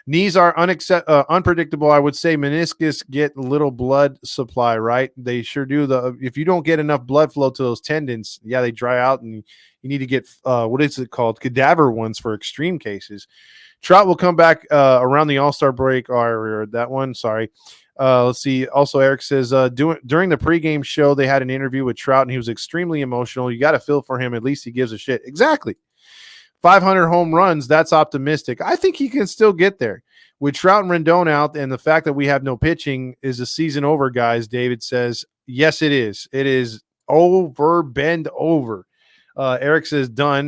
Knees are unpredictable. I would say meniscus get little blood supply, right? They sure do. If you don't get enough blood flow to those tendons, yeah, they dry out, and you need to get what is it called? Cadaver ones for extreme cases. Trout will come back around the All-Star break, or that one. Sorry. Let's see. Also, Eric says during the pregame show, they had an interview with Trout, and he was extremely emotional. You got to feel for him. At least he gives a shit. Exactly. 500 home runs. That's optimistic. I think he can still get there. With Trout and Rendon out, and the fact that we have no pitching, is the season over, guys? David says, yes, it is. It is over. Bend over. Eric says done.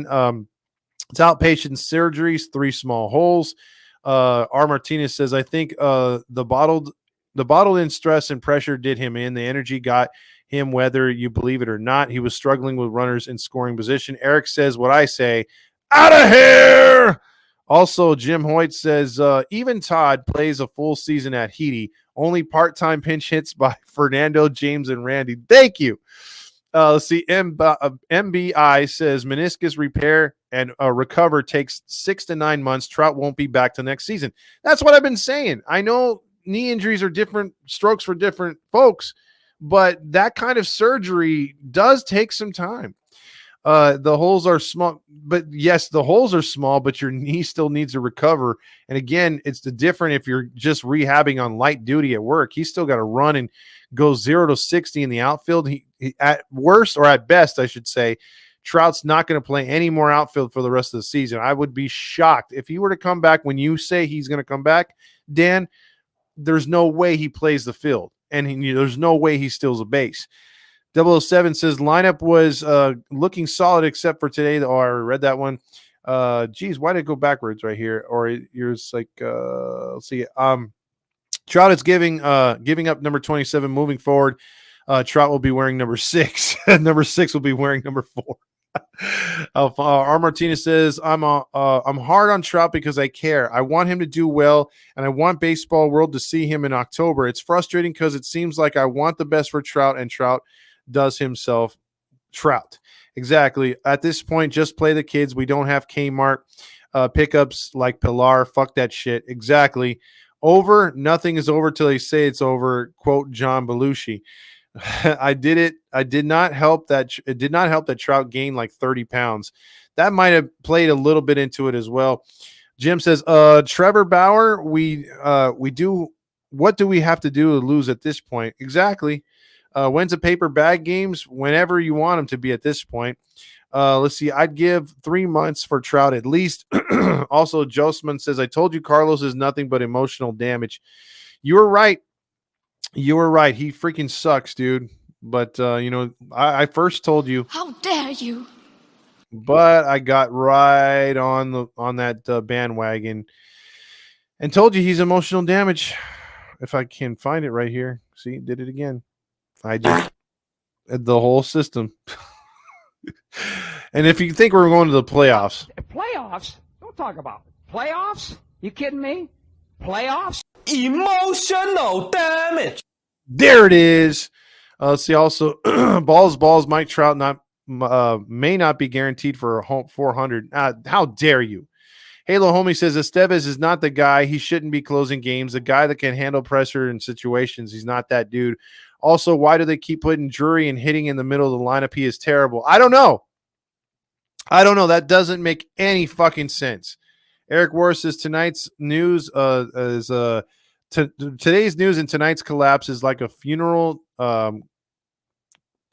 It's outpatient surgeries, 3 small holes. R. Martinez says, I think the bottled in stress and pressure did him in. The energy got him, whether you believe it or not. He was struggling with runners in scoring position. Eric says what I say, out of here. Also, Jim Hoyt says, even Todd plays a full season at Heedy. Only part-time pinch hits by Fernando, James, and Randy. Thank you. Let's see. MBI says meniscus repair and recover takes 6 to 9 months. Trout won't be back till next season. That's what I've been saying. I know knee injuries are different strokes for different folks, but that kind of surgery does take some time. The holes are small, but yes, the holes are small, but your knee still needs to recover. And again, it's the different if you're just rehabbing on light duty at work. He's still got to run and go 0 to 60 in the outfield. He at worst, or at best, I should say, Trout's not going to play any more outfield for the rest of the season. I would be shocked if he were to come back when you say he's going to come back, Dan. There's no way he plays the field, and there's no way he steals a base. 007 says lineup was looking solid except for today. Oh, I read that one. Geez, why did it go backwards right here? Or you're just like, let's see. Trout is giving up number 27 moving forward. Trout will be wearing number 6. Number 6 will be wearing number 4. R. Martinez says, I'm hard on Trout because I care. I want him to do well, and I want baseball world to see him in October. It's frustrating because it seems like I want the best for Trout, and Trout does himself Trout. Exactly. At this point, just play the kids. We don't have Kmart pickups like Pilar. Fuck that shit. Exactly. Over. Nothing is over till they say it's over. Quote John Belushi. I did not help that. It did not help that Trout gained like 30 pounds. That might have played a little bit into it as well. Jim says, Trevor Bauer, we do. What do we have to do to lose at this point? Exactly. When's the paper bag games? Whenever you want them to be at this point. Let's see. I'd give 3 months for Trout at least. Also, Josman says, I told you Carlos is nothing but emotional damage. You were right. You were right. He freaking sucks, dude. But, I first told you. How dare you? But I got right on that bandwagon and told you he's emotional damage. If I can find it right here. See, did it again. I just the whole system. And if you think we're going to the playoffs. Playoffs? Don't talk about it. Playoffs? You kidding me? Playoffs? Emotional damage. There it is. Let's see. Also, balls. Mike Trout may not be guaranteed for a 400. How dare you? Halo Homie says Estevez is not the guy. He shouldn't be closing games. The guy that can handle pressure in situations. He's not that dude. Also, why do they keep putting Drury and hitting in the middle of the lineup? He is terrible. I don't know. That doesn't make any fucking sense. Eric War says tonight's news today's news and tonight's collapse is like a funeral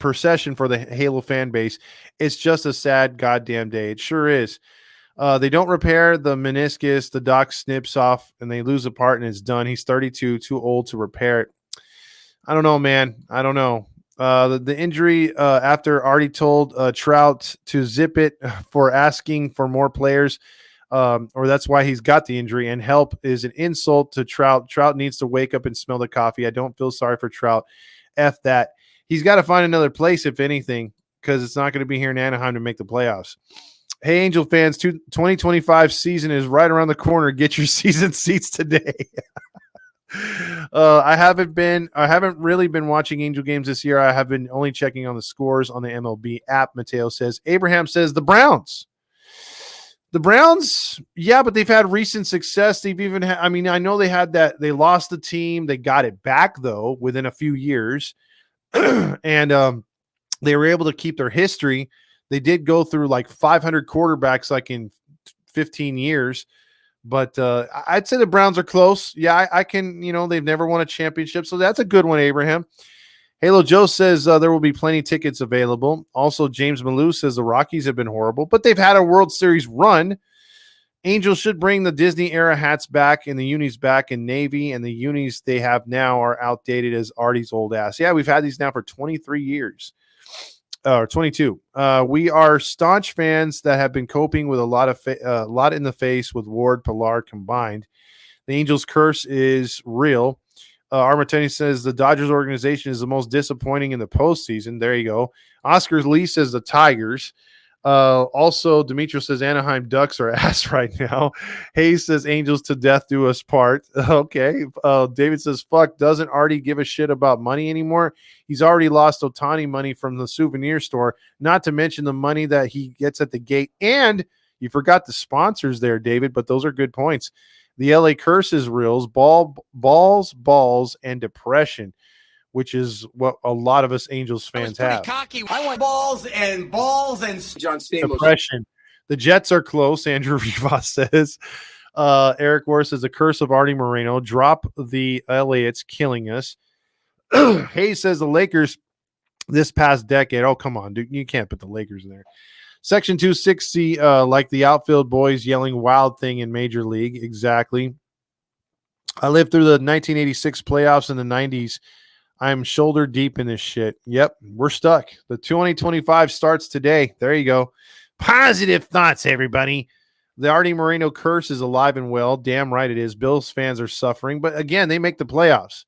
procession for the Halo fan base. It's just a sad goddamn day. It sure is. They don't repair the meniscus. The doc snips off and they lose a part and it's done. He's 32, too old to repair it. I don't know, man. I don't know. The injury after Artie told Trout to zip it for asking for more players, or that's why he's got the injury, and help is an insult to Trout. Trout needs to wake up and smell the coffee. I don't feel sorry for Trout. F that. He's got to find another place, if anything, because it's not going to be here in Anaheim to make the playoffs. Hey, Angel fans, 2025 season is right around the corner. Get your season seats today. I haven't really been watching Angel games this year. I have been only checking on the scores on the MLB app. Mateo says. Abraham says the Browns. The Browns, yeah, but they've had recent success. They've even had, I know they had that. They lost the team. They got it back, though, within a few years. And they were able to keep their history. They did go through like 500 quarterbacks like in 15 years. But I'd say the Browns are close. Yeah, I can, they've never won a championship. So that's a good one, Abraham. Halo Joe says there will be plenty of tickets available. Also, James Malou says the Rockies have been horrible, but they've had a World Series run. Angels should bring the Disney era hats back and the unis back in Navy, and the unis they have now are outdated as Artie's old ass. Yeah, we've had these now for 23 years. Or 22. We are staunch fans that have been coping with a lot in the face with Ward, Pilar combined. The Angels curse is real. Armateni says the Dodgers organization is the most disappointing in the postseason. There you go. Oscar Lee says the Tigers. Also, Demetrius says Anaheim Ducks are ass right now. Hayes says Angels to death do us part. Okay. David says, fuck, doesn't Artie give a shit about money anymore? He's already lost Otani money from the souvenir store, not to mention the money that he gets at the gate. And you forgot the sponsors there, David, but those are good points. The LA curse is real. Balls, and depression. which is what a lot of us Angels fans have. Cocky. I want balls and John Stamos. Depression. The Jets are close, Andrew Rivas says. Eric Ward says, the curse of Artie Moreno. Drop the LA, it's killing us. Hayes says the Lakers this past decade. Oh, come on, dude. You can't put the Lakers in there. Section 260, like the outfield boys yelling wild thing in Major League. Exactly. I lived through the 1986 playoffs in the 90s. I'm shoulder deep in this shit. Yep, we're stuck. The 2025 starts today. There you go. Positive thoughts, everybody. The Artie Moreno curse is alive and well. Damn right it is. Bills fans are suffering, but again, they make the playoffs.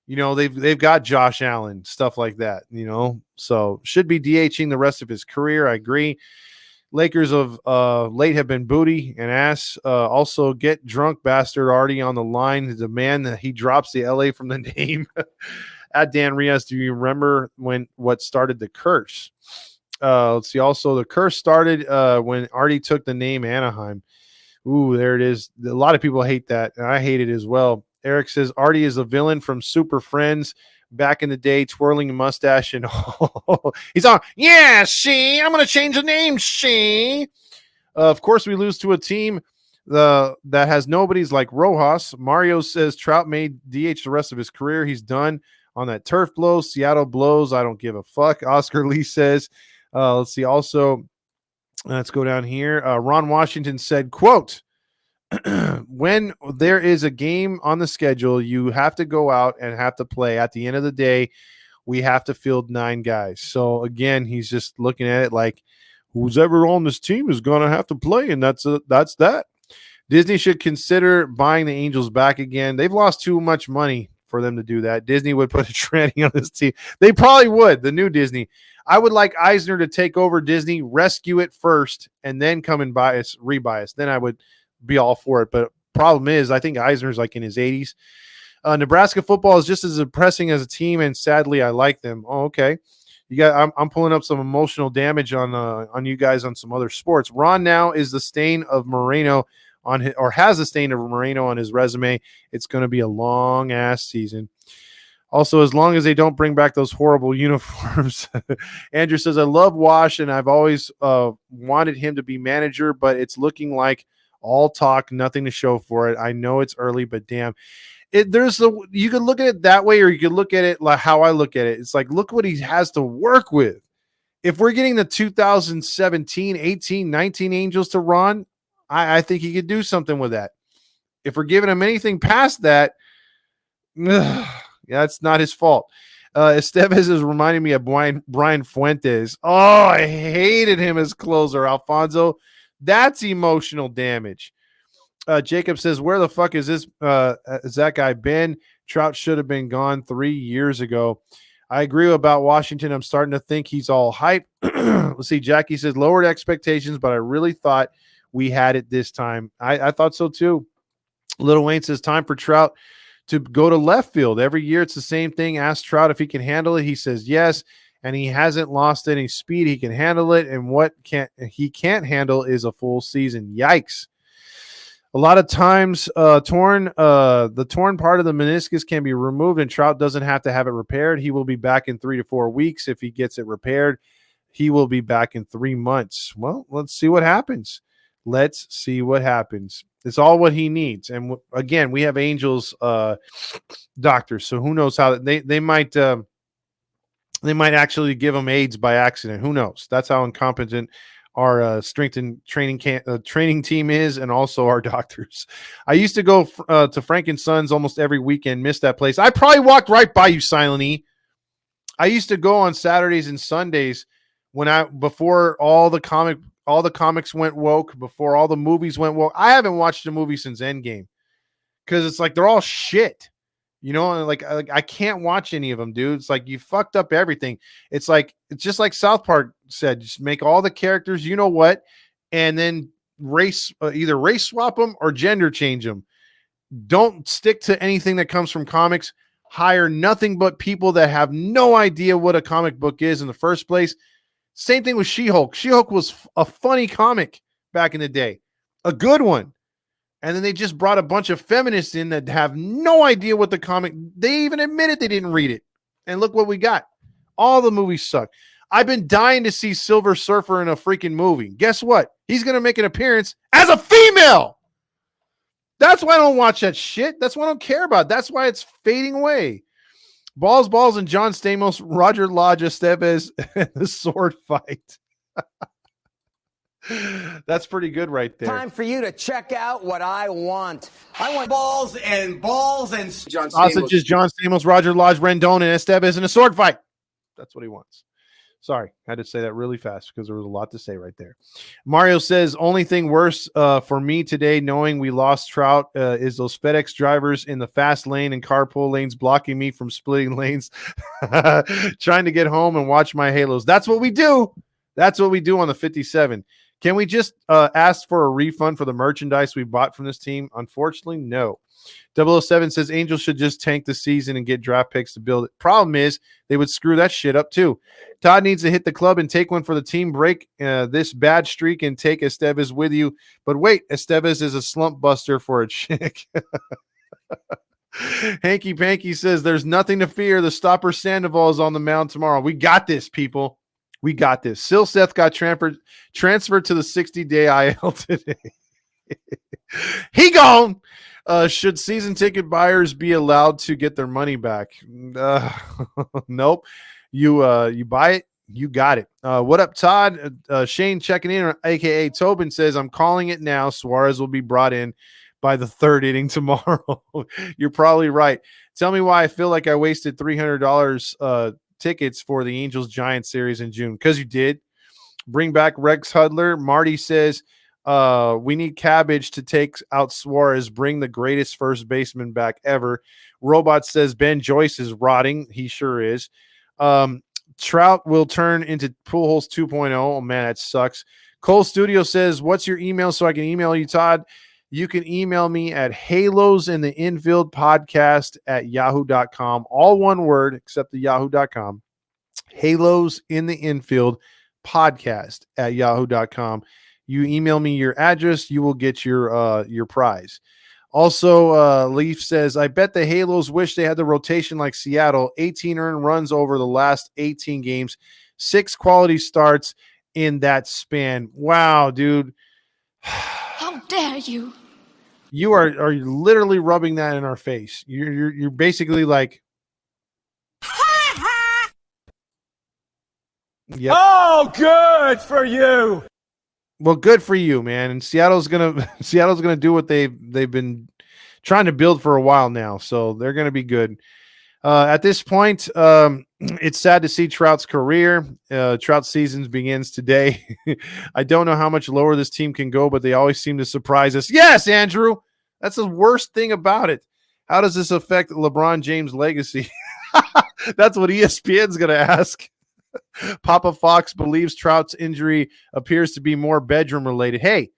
You know, they've got Josh Allen, stuff like that, you know. So should be DHing the rest of his career. I agree. Lakers of late have been booty and ass. Also get drunk bastard Artie on the line to demand that he drops the LA from the name. At Dan Rios, do you remember what started the curse? Let's see. Also, the curse started when Artie took the name Anaheim. Ooh, there it is. A lot of people hate that, and I hate it as well. Eric says Artie is a villain from Super Friends back in the day, twirling a mustache and he's on. Yeah, see, I'm going to change the name. See, of course, we lose to a team that has nobodies like Rojas. Mario says Trout made DH the rest of his career. He's done on that turf blow. Seattle blows. I don't give a fuck. Oscar Lee says. Let's see. Also, let's go down here. Ron Washington said, quote, when there is a game on the schedule, you have to go out and have to play. At the end of the day, we have to field 9 guys. So again, he's just looking at it like who's ever on this team is going to have to play, and that's that. Disney should consider buying the Angels back again. They've lost too much money for them to do that. Disney would put a tranny on this team. They probably would, the new Disney. I would like Eisner to take over Disney, rescue it first, and then come and rebuy us. Then I would be all for it. But problem is, I think Eisner's like in his 80s. Nebraska football is just as depressing as a team, and sadly, I like them. Oh, okay. I'm pulling up some emotional damage on you guys on some other sports. Ron now is the stain of Moreno has a stain of Moreno on his resume. It's going to be a long ass season. Also, as long as they don't bring back those horrible uniforms. Andrew says, I love Wash, and I've always wanted him to be manager, but it's looking like all talk, nothing to show for it. I know it's early, but damn. You could look at it that way, or you could look at it like how I look at it. It's like, look what he has to work with. If we're getting the 2017, 18, 19 Angels to run, I think he could do something with that. If we're giving him anything past that, yeah, it's not his fault. Estevez is reminding me of Brian Fuentes. Oh, I hated him as closer. Alfonso, that's emotional damage. Jacob says, where the fuck is that guy been? Trout should have been gone 3 years ago. I agree about Washington. I'm starting to think he's all hype. Let's see. Jackie says, lowered expectations, but I really thought we had it this time. I thought so too. Little Wayne says, time for Trout to go to left field. Every year it's the same thing. Ask Trout if he can handle it. He says yes, and he hasn't lost any speed. He can handle it, and what he can't handle is a full season. Yikes. A lot of times the torn part of the meniscus can be removed, and Trout doesn't have to have it repaired. He will be back in 3 to 4 weeks. If he gets it repaired, he will be back in 3 months. Well, let's see what happens. Let's see what happens. It's all what he needs. And again, we have Angels doctors, so who knows how they might actually give him AIDS by accident. Who knows? That's how incompetent our strength and training team is, and also our doctors. I used to go to Frank and Sons almost every weekend. Missed that place. I probably walked right by you, Silent E. I used to go on Saturdays and Sundays before all the comics went woke, before all the movies went woke. I haven't watched a movie since Endgame because it's like they're all shit. You know, like I can't watch any of them, dude. It's like you fucked up everything. It's just like South Park said, just make all the characters, you know what, and then either race swap them or gender change them. Don't stick to anything that comes from comics. Hire nothing but people that have no idea what a comic book is in the first place. Same thing with She-Hulk. She-Hulk was a funny comic back in the day, a good one. And then they just brought a bunch of feminists in that have no idea what the comic, they even admitted they didn't read it. And look what we got. All the movies suck. I've been dying to see Silver Surfer in a freaking movie. Guess what? He's going to make an appearance as a female. That's why I don't watch that shit. That's what I don't care about. That's why it's fading away. Balls, and John Stamos, Roger Lodge, Estevez, and the sword fight. That's pretty good right there. Time for you to check out what I want. I want balls and John Stamos. Sausages, John Stamos, Roger Lodge, Rendon, and Estevez in a sword fight. That's what he wants. Sorry, I had to say that really fast because there was a lot to say right there. Mario says, only thing worse for me today, knowing we lost Trout, is those FedEx drivers in the fast lane and carpool lanes blocking me from splitting lanes, trying to get home and watch my Halos. That's what we do. That's what we do on the 57. Can we just ask for a refund for the merchandise we bought from this team? Unfortunately, no. 007 says Angels should just tank the season and get draft picks to build it. Problem is, they would screw that shit up too. Todd needs to hit the club and take one for the team. Break this bad streak and take Estevez with you. But wait, Estevez is a slump buster for a chick. Hanky Panky says there's nothing to fear. The stopper Sandoval is on the mound tomorrow. We got this, people. We got this. Silseth got transferred to the 60-day IL today. He gone. Should season ticket buyers be allowed to get their money back? Nope. You buy it, you got it. What up, Todd? Shane checking in, aka Tobin says, I'm calling it now. Suarez will be brought in by the third inning tomorrow. You're probably right. Tell me why I feel like I wasted $300 tickets for the Angels Giants series in June. Because you did. Bring back Rex Hudler. Marty says, we need Cabbage to take out Suarez. Bring the greatest first baseman back ever. Robot says Ben Joyce is rotting. He sure is. Trout will turn into Pujols 2.0. Oh, man, that sucks. Cole Studio says, what's your email so I can email you, Todd? You can email me at halosintheinfieldpodcast@yahoo.com. All one word except the yahoo.com. halosintheinfieldpodcast@yahoo.com. You email me your address, you will get your prize. Also, Leaf says, I bet the Halos wish they had the rotation like Seattle. 18 earned runs over the last 18 games. 6 quality starts in that span. Wow, dude. How dare you? You are literally rubbing that in our face. You're basically like, yep. Oh, good for you. Well, good for you, man. And Seattle's gonna do what they've been trying to build for a while now. So they're gonna be good. At this point, it's sad to see Trout's career. Trout's season begins today. I don't know how much lower this team can go, but they always seem to surprise us. Yes, Andrew. That's the worst thing about it. How does this affect LeBron James' legacy? That's what ESPN's gonna ask. Papa Fox believes Trout's injury appears to be more bedroom related. Hey,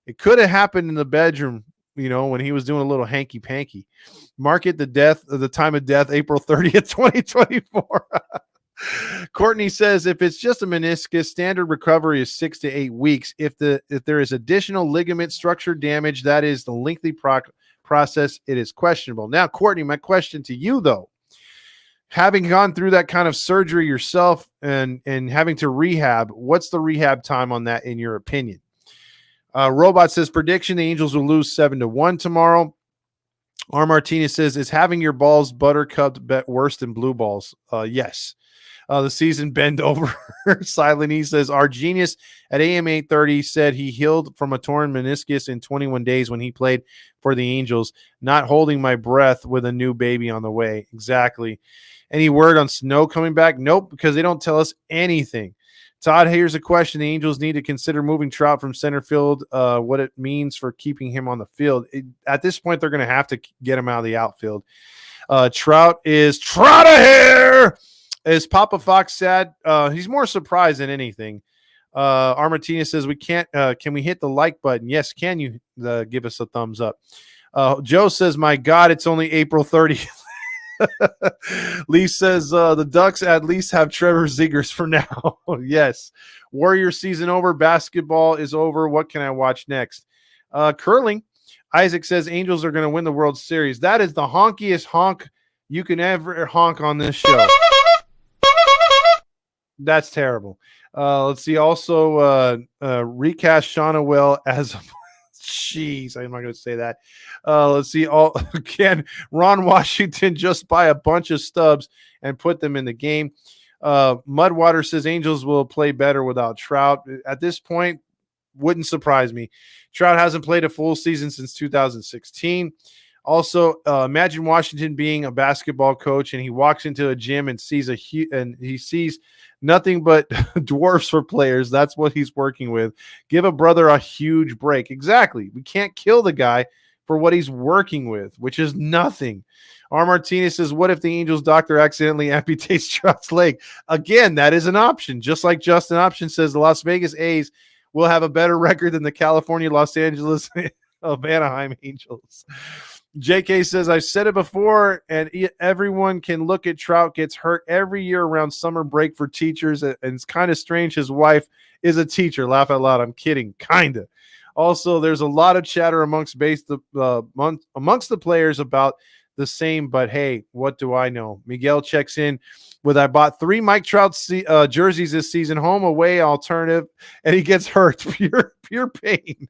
it could have happened in the bedroom, when he was doing a little hanky panky. Market the time of death, April 30th, 2024. Courtney says if it's just a meniscus, standard recovery is 6 to 8 weeks. If there is additional ligament structure damage, that is the lengthy process. It is questionable. Now, Courtney, my question to you though, having gone through that kind of surgery yourself and having to rehab, what's the rehab time on that in your opinion? Robot says prediction: the Angels will lose 7-1 tomorrow. R. Martinez says, is having your balls buttercupped bet worse than blue balls? Yes. The season bend over. Silent E says, our genius at AM 830 said he healed from a torn meniscus in 21 days when he played for the Angels. Not holding my breath with a new baby on the way. Exactly. Any word on Snow coming back? Nope, because they don't tell us anything. Todd, here's a question. The Angels need to consider moving Trout from center field, what it means for keeping him on the field. At this point, they're going to have to get him out of the outfield. Trout is Trout of here. Is Papa Fox sad? He's more surprised than anything. Armartina says, can we hit the like button? Yes, can you give us a thumbs up? Joe says, my God, it's only April 30th. Lee says the Ducks at least have Trevor Zegers for now. Yes. Warrior season over. Basketball is over. What can I watch next? Curling. Isaac says Angels are going to win the World Series. That is the honkiest honk you can ever honk on this show. That's terrible. Let's see. Also, recast Shauna Well as jeez, I'm not going to say that. Let's see. Can Ron Washington just buy a bunch of stubs and put them in the game? Mudwater says Angels will play better without Trout. At this point, wouldn't surprise me. Trout hasn't played a full season since 2016. Also, imagine Washington being a basketball coach and he walks into a gym and sees he sees nothing but dwarfs for players. That's what he's working with. Give a brother a huge break. Exactly. We can't kill the guy for what he's working with, which is nothing. R. Martinez says, what if the Angels doctor accidentally amputates Trout's leg? Again, that is an option. Just like Justin Option says, the Las Vegas A's will have a better record than the California, Los Angeles of Anaheim Angels. JK says, I've said it before, and everyone can look at Trout gets hurt every year around summer break for teachers, and it's kind of strange his wife is a teacher. Laugh out loud. I'm kidding. Kind of. Also, there's a lot of chatter amongst the players about the same, but hey, what do I know? Miguel checks in with, I bought 3 Mike Trout jerseys this season, home, away, alternative, and he gets hurt. Pure pain.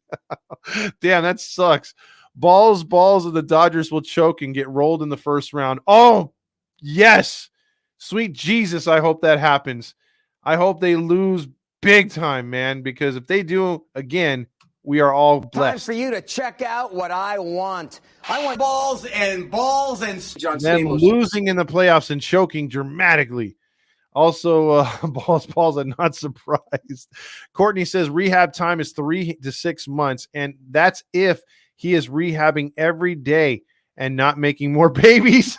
Damn, that sucks. Balls of the Dodgers will choke and get rolled in the first round. Oh, yes. Sweet Jesus, I hope that happens. I hope they lose big time, man, because if they do, again, we are all blessed. Time for you to check out what I want. I want balls and John Them Stamos. losing in the playoffs and choking dramatically. Also, balls, I'm not surprised. Courtney says rehab time is 3 to 6 months, and that's if he is rehabbing every day and not making more babies.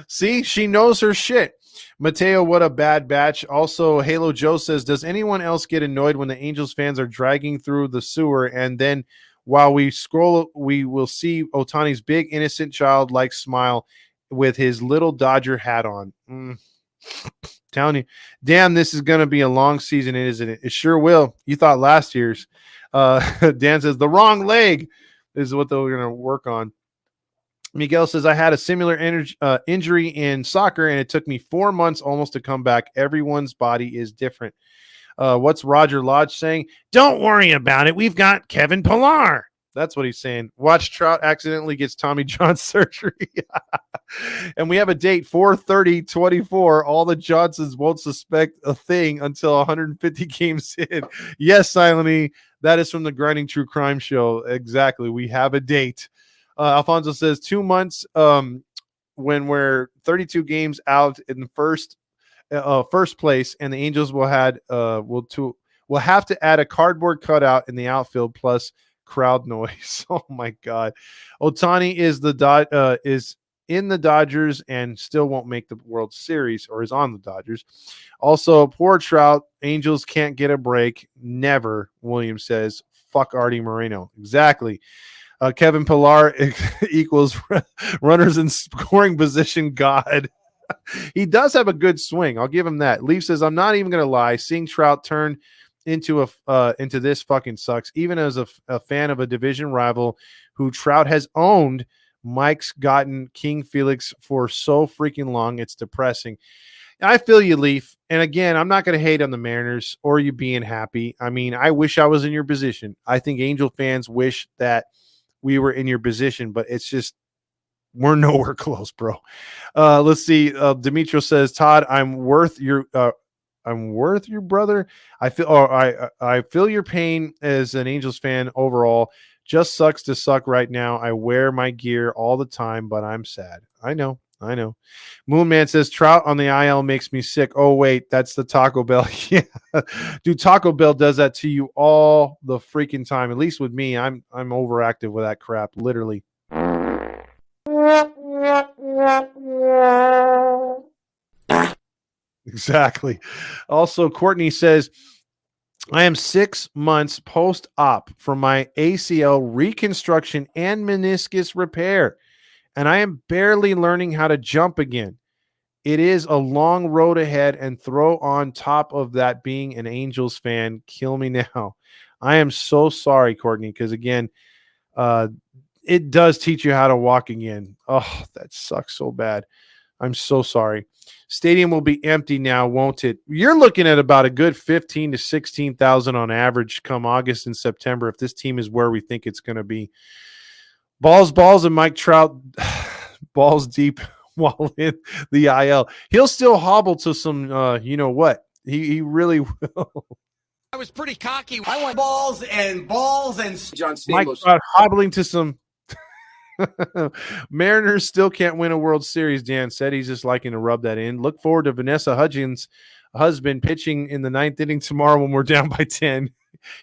See, she knows her shit. Mateo, what a bad batch. Also, Halo Joe says, does anyone else get annoyed when the Angels fans are dragging through the sewer and then while we scroll, we will see Ohtani's big, innocent, childlike smile with his little Dodger hat on? Telling you, damn, this is going to be a long season, isn't it? It sure will. You thought last year's. Dan says, the wrong leg is what they're going to work on. Miguel says, I had a similar injury in soccer, and it took me 4 months almost to come back. Everyone's body is different. What's Roger Lodge saying? Don't worry about it. We've got Kevin Pillar. That's what he's saying. Watch Trout accidentally gets Tommy John surgery. And we have a date, 4/30/24. All the Johnsons won't suspect a thing until 150 games in. Yes, Silent E, that is from the Grinding True Crime Show. Exactly. We have a date. Alfonso says 2 months when we're 32 games out in the first place, and the Angels will have to add a cardboard cutout in the outfield plus crowd noise. Oh my God. Ohtani is in the Dodgers and still won't make the World Series, or is on the Dodgers. Also, poor Trout. Angels can't get a break. Never, Williams says. Fuck Artie Moreno. Exactly. Kevin Pillar equals runners in scoring position god. He does have a good swing. I'll give him that. Leaf says, I'm not even going to lie. Seeing Trout turn into this fucking sucks. Even as a fan of a division rival who Trout has owned, Mike's gotten King Felix for so freaking long. It's depressing. I feel you, Leaf. And again, I'm not going to hate on the Mariners or you being happy. I mean, I wish I was in your position. I think Angel fans wish that we were in your position, but it's just, we're nowhere close, bro. Let's see. Demetrio says, Todd, I'm worth your brother. I feel your pain as an Angels fan overall. Just sucks to suck right now. I wear my gear all the time, but I'm sad. I know. Moonman says, Trout on the IL makes me sick. Oh, wait, that's the Taco Bell. Yeah. Dude, Taco Bell does that to you all the freaking time. At least with me, I'm overactive with that crap, literally. Exactly. Also, Courtney says, I am 6 months post-op for my ACL reconstruction and meniscus repair, and I am barely learning how to jump again. It is a long road ahead, and throw on top of that being an Angels fan. Kill me now. I am so sorry, Courtney, because again, it does teach you how to walk again. Oh, that sucks so bad. I'm so sorry. Stadium will be empty now, won't it? You're looking at about a good 15 to 16,000 on average come August and September if this team is where we think it's going to be. Balls, and Mike Trout balls deep while in the IL. He'll still hobble to some, you know what? He really will. I was pretty cocky. I want balls and John Mike Stamos. Trout hobbling to some. Mariners still can't win a World Series, Dan said. He's just liking to rub that in. Look forward to Vanessa Hudgens' husband pitching in the 9th inning tomorrow when we're down by 10.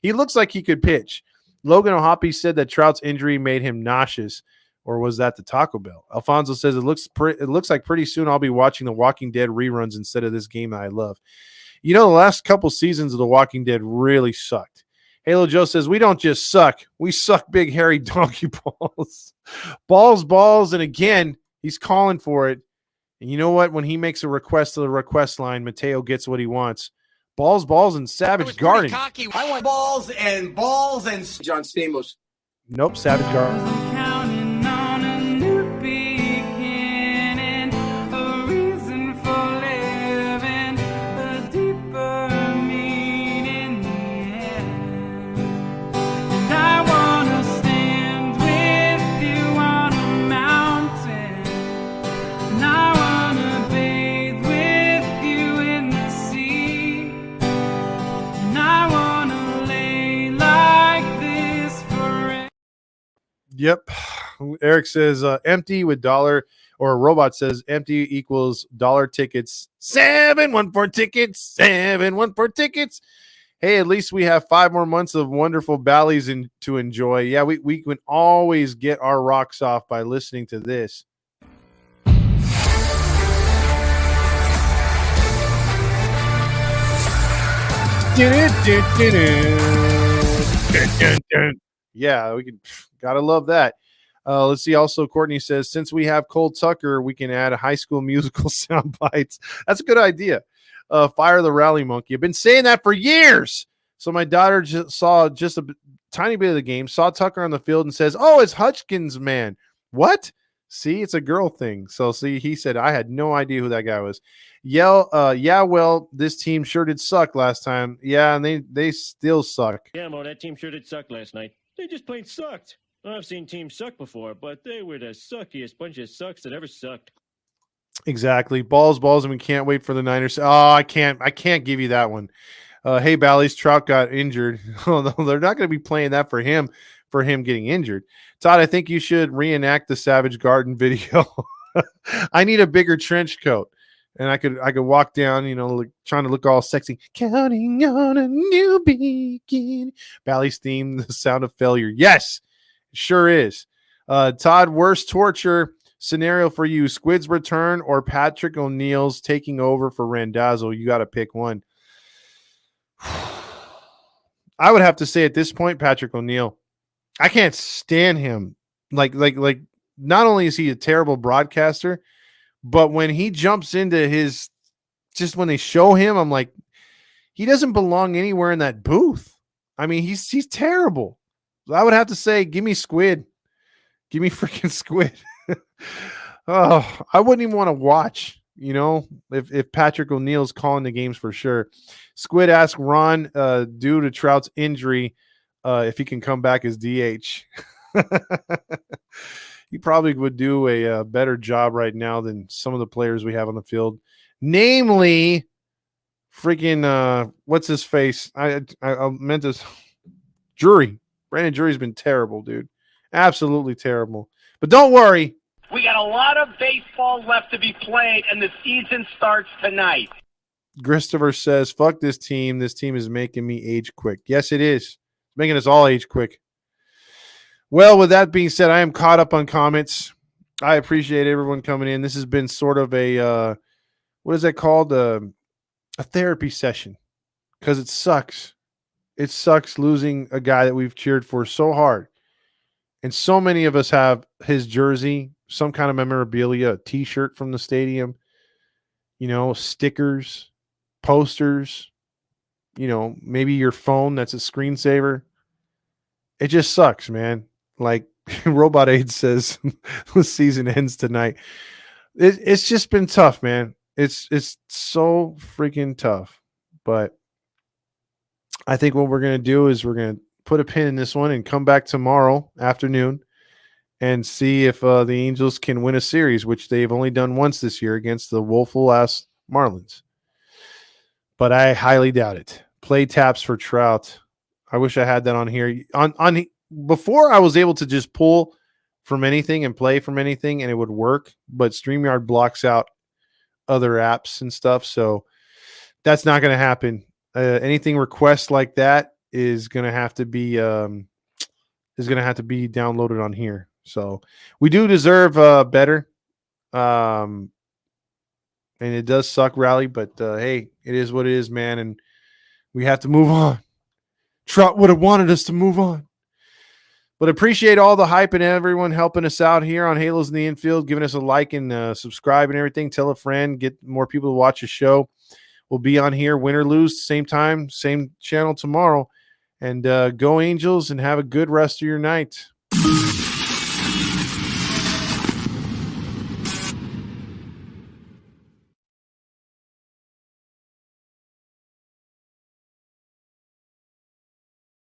He looks like he could pitch. Logan O'Hoppe said that Trout's injury made him nauseous, or was that the Taco Bell? Alfonso says it looks like pretty soon I'll be watching The Walking Dead reruns instead of this game that I love. You know, the last couple seasons of The Walking Dead really sucked. Halo Joe says, we don't just suck. We suck big, hairy donkey balls. Balls, and again, he's calling for it. And you know what? When he makes a request to the request line, Mateo gets what he wants. Balls, and Savage Garden. Cocky. I want balls and John Stamos. Nope, Savage Garden. Counting on a new beginning, a reason for living, a deeper meaning. And I wanna stand with you on a mountain, and I wanna bathe with you in the sea, and I wanna lay like this forever. Yep. Eric says empty with dollar, or a robot says empty equals dollar tickets. 714 tickets. 714 tickets. Hey, at least we have 5 more months of wonderful Bally's to enjoy. Yeah, we can always get our rocks off by listening to this. Yeah, we can. Gotta love that. Let's see. Also, Courtney says, since we have Cole Tucker, we can add a High School Musical sound bites. That's a good idea. Fire the Rally Monkey. I've been saying that for years. So my daughter saw just a tiny bit of the game, saw Tucker on the field and says, oh, it's Hutchins, man. What? See, it's a girl thing. So see, he said, I had no idea who that guy was. Yeah, well, this team sure did suck last time. Yeah, and they still suck. Yeah, Mo, that team sure did suck last night. They just plain sucked. I've seen teams suck before, but they were the suckiest bunch of sucks that ever sucked. Exactly. Balls, and we can't wait for the Niners. Oh, I can't give you that one. Hey, Bally's, Trout got injured. Oh, no, they're not going to be playing that for him getting injured. Todd, I think you should reenact the Savage Garden video. I need a bigger trench coat. And I could walk down, trying to look all sexy. Counting on a new beginning. Bally's theme, the sound of failure. Yes, it sure is. Todd, worst torture scenario for you: Squid's return or Patrick O'Neill's taking over for Randazzo? You got to pick one. I would have to say at this point, Patrick O'Neill. I can't stand him. Like, not only is he a terrible broadcaster, but when he jumps into just when they show him, I'm like, he doesn't belong anywhere in that booth. I mean, he's terrible. So I would have to say, give me Squid. Give me freaking Squid. Oh, I wouldn't even want to watch, if Patrick O'Neill's calling the games for sure. Squid asked Ron, due to Trout's injury, if he can come back as DH. He probably would do a better job right now than some of the players we have on the field. Namely, freaking, what's his face? I meant to. Drury. Brandon Drury's been terrible, dude. Absolutely terrible. But don't worry. We got a lot of baseball left to be played, and the season starts tonight. Christopher says, fuck this team. This team is making me age quick. Yes, it is. It's making us all age quick. Well, with that being said, I am caught up on comments. I appreciate everyone coming in. This has been sort of a, what is that called? A therapy session, because it sucks. It sucks losing a guy that we've cheered for so hard. And so many of us have his jersey, some kind of memorabilia, a T-shirt from the stadium, stickers, posters, maybe your phone that's a screensaver. It just sucks, man. Like Robot Aid says, the season ends tonight. It's just been tough, man. It's so freaking tough. But I think what we're gonna do is we're gonna put a pin in this one and come back tomorrow afternoon and see if the Angels can win a series, which they've only done once this year against the woeful ass Marlins. But I highly doubt it. Play taps for Trout. I wish I had that on here. On before I was able to just pull from anything and play from anything and it would work, but StreamYard blocks out other apps and stuff, so that's not going to happen. Anything requests like that is going to have to be downloaded on here. So we do deserve better. And it does suck, Rally, but hey, it is what it is, man, and we have to move on. Trout would have wanted us to move on. But appreciate all the hype and everyone helping us out here on Halos in the Infield, giving us a like and subscribe and everything. Tell a friend, get more people to watch the show. We'll be on here, win or lose, same time, same channel tomorrow. And go Angels and have a good rest of your night.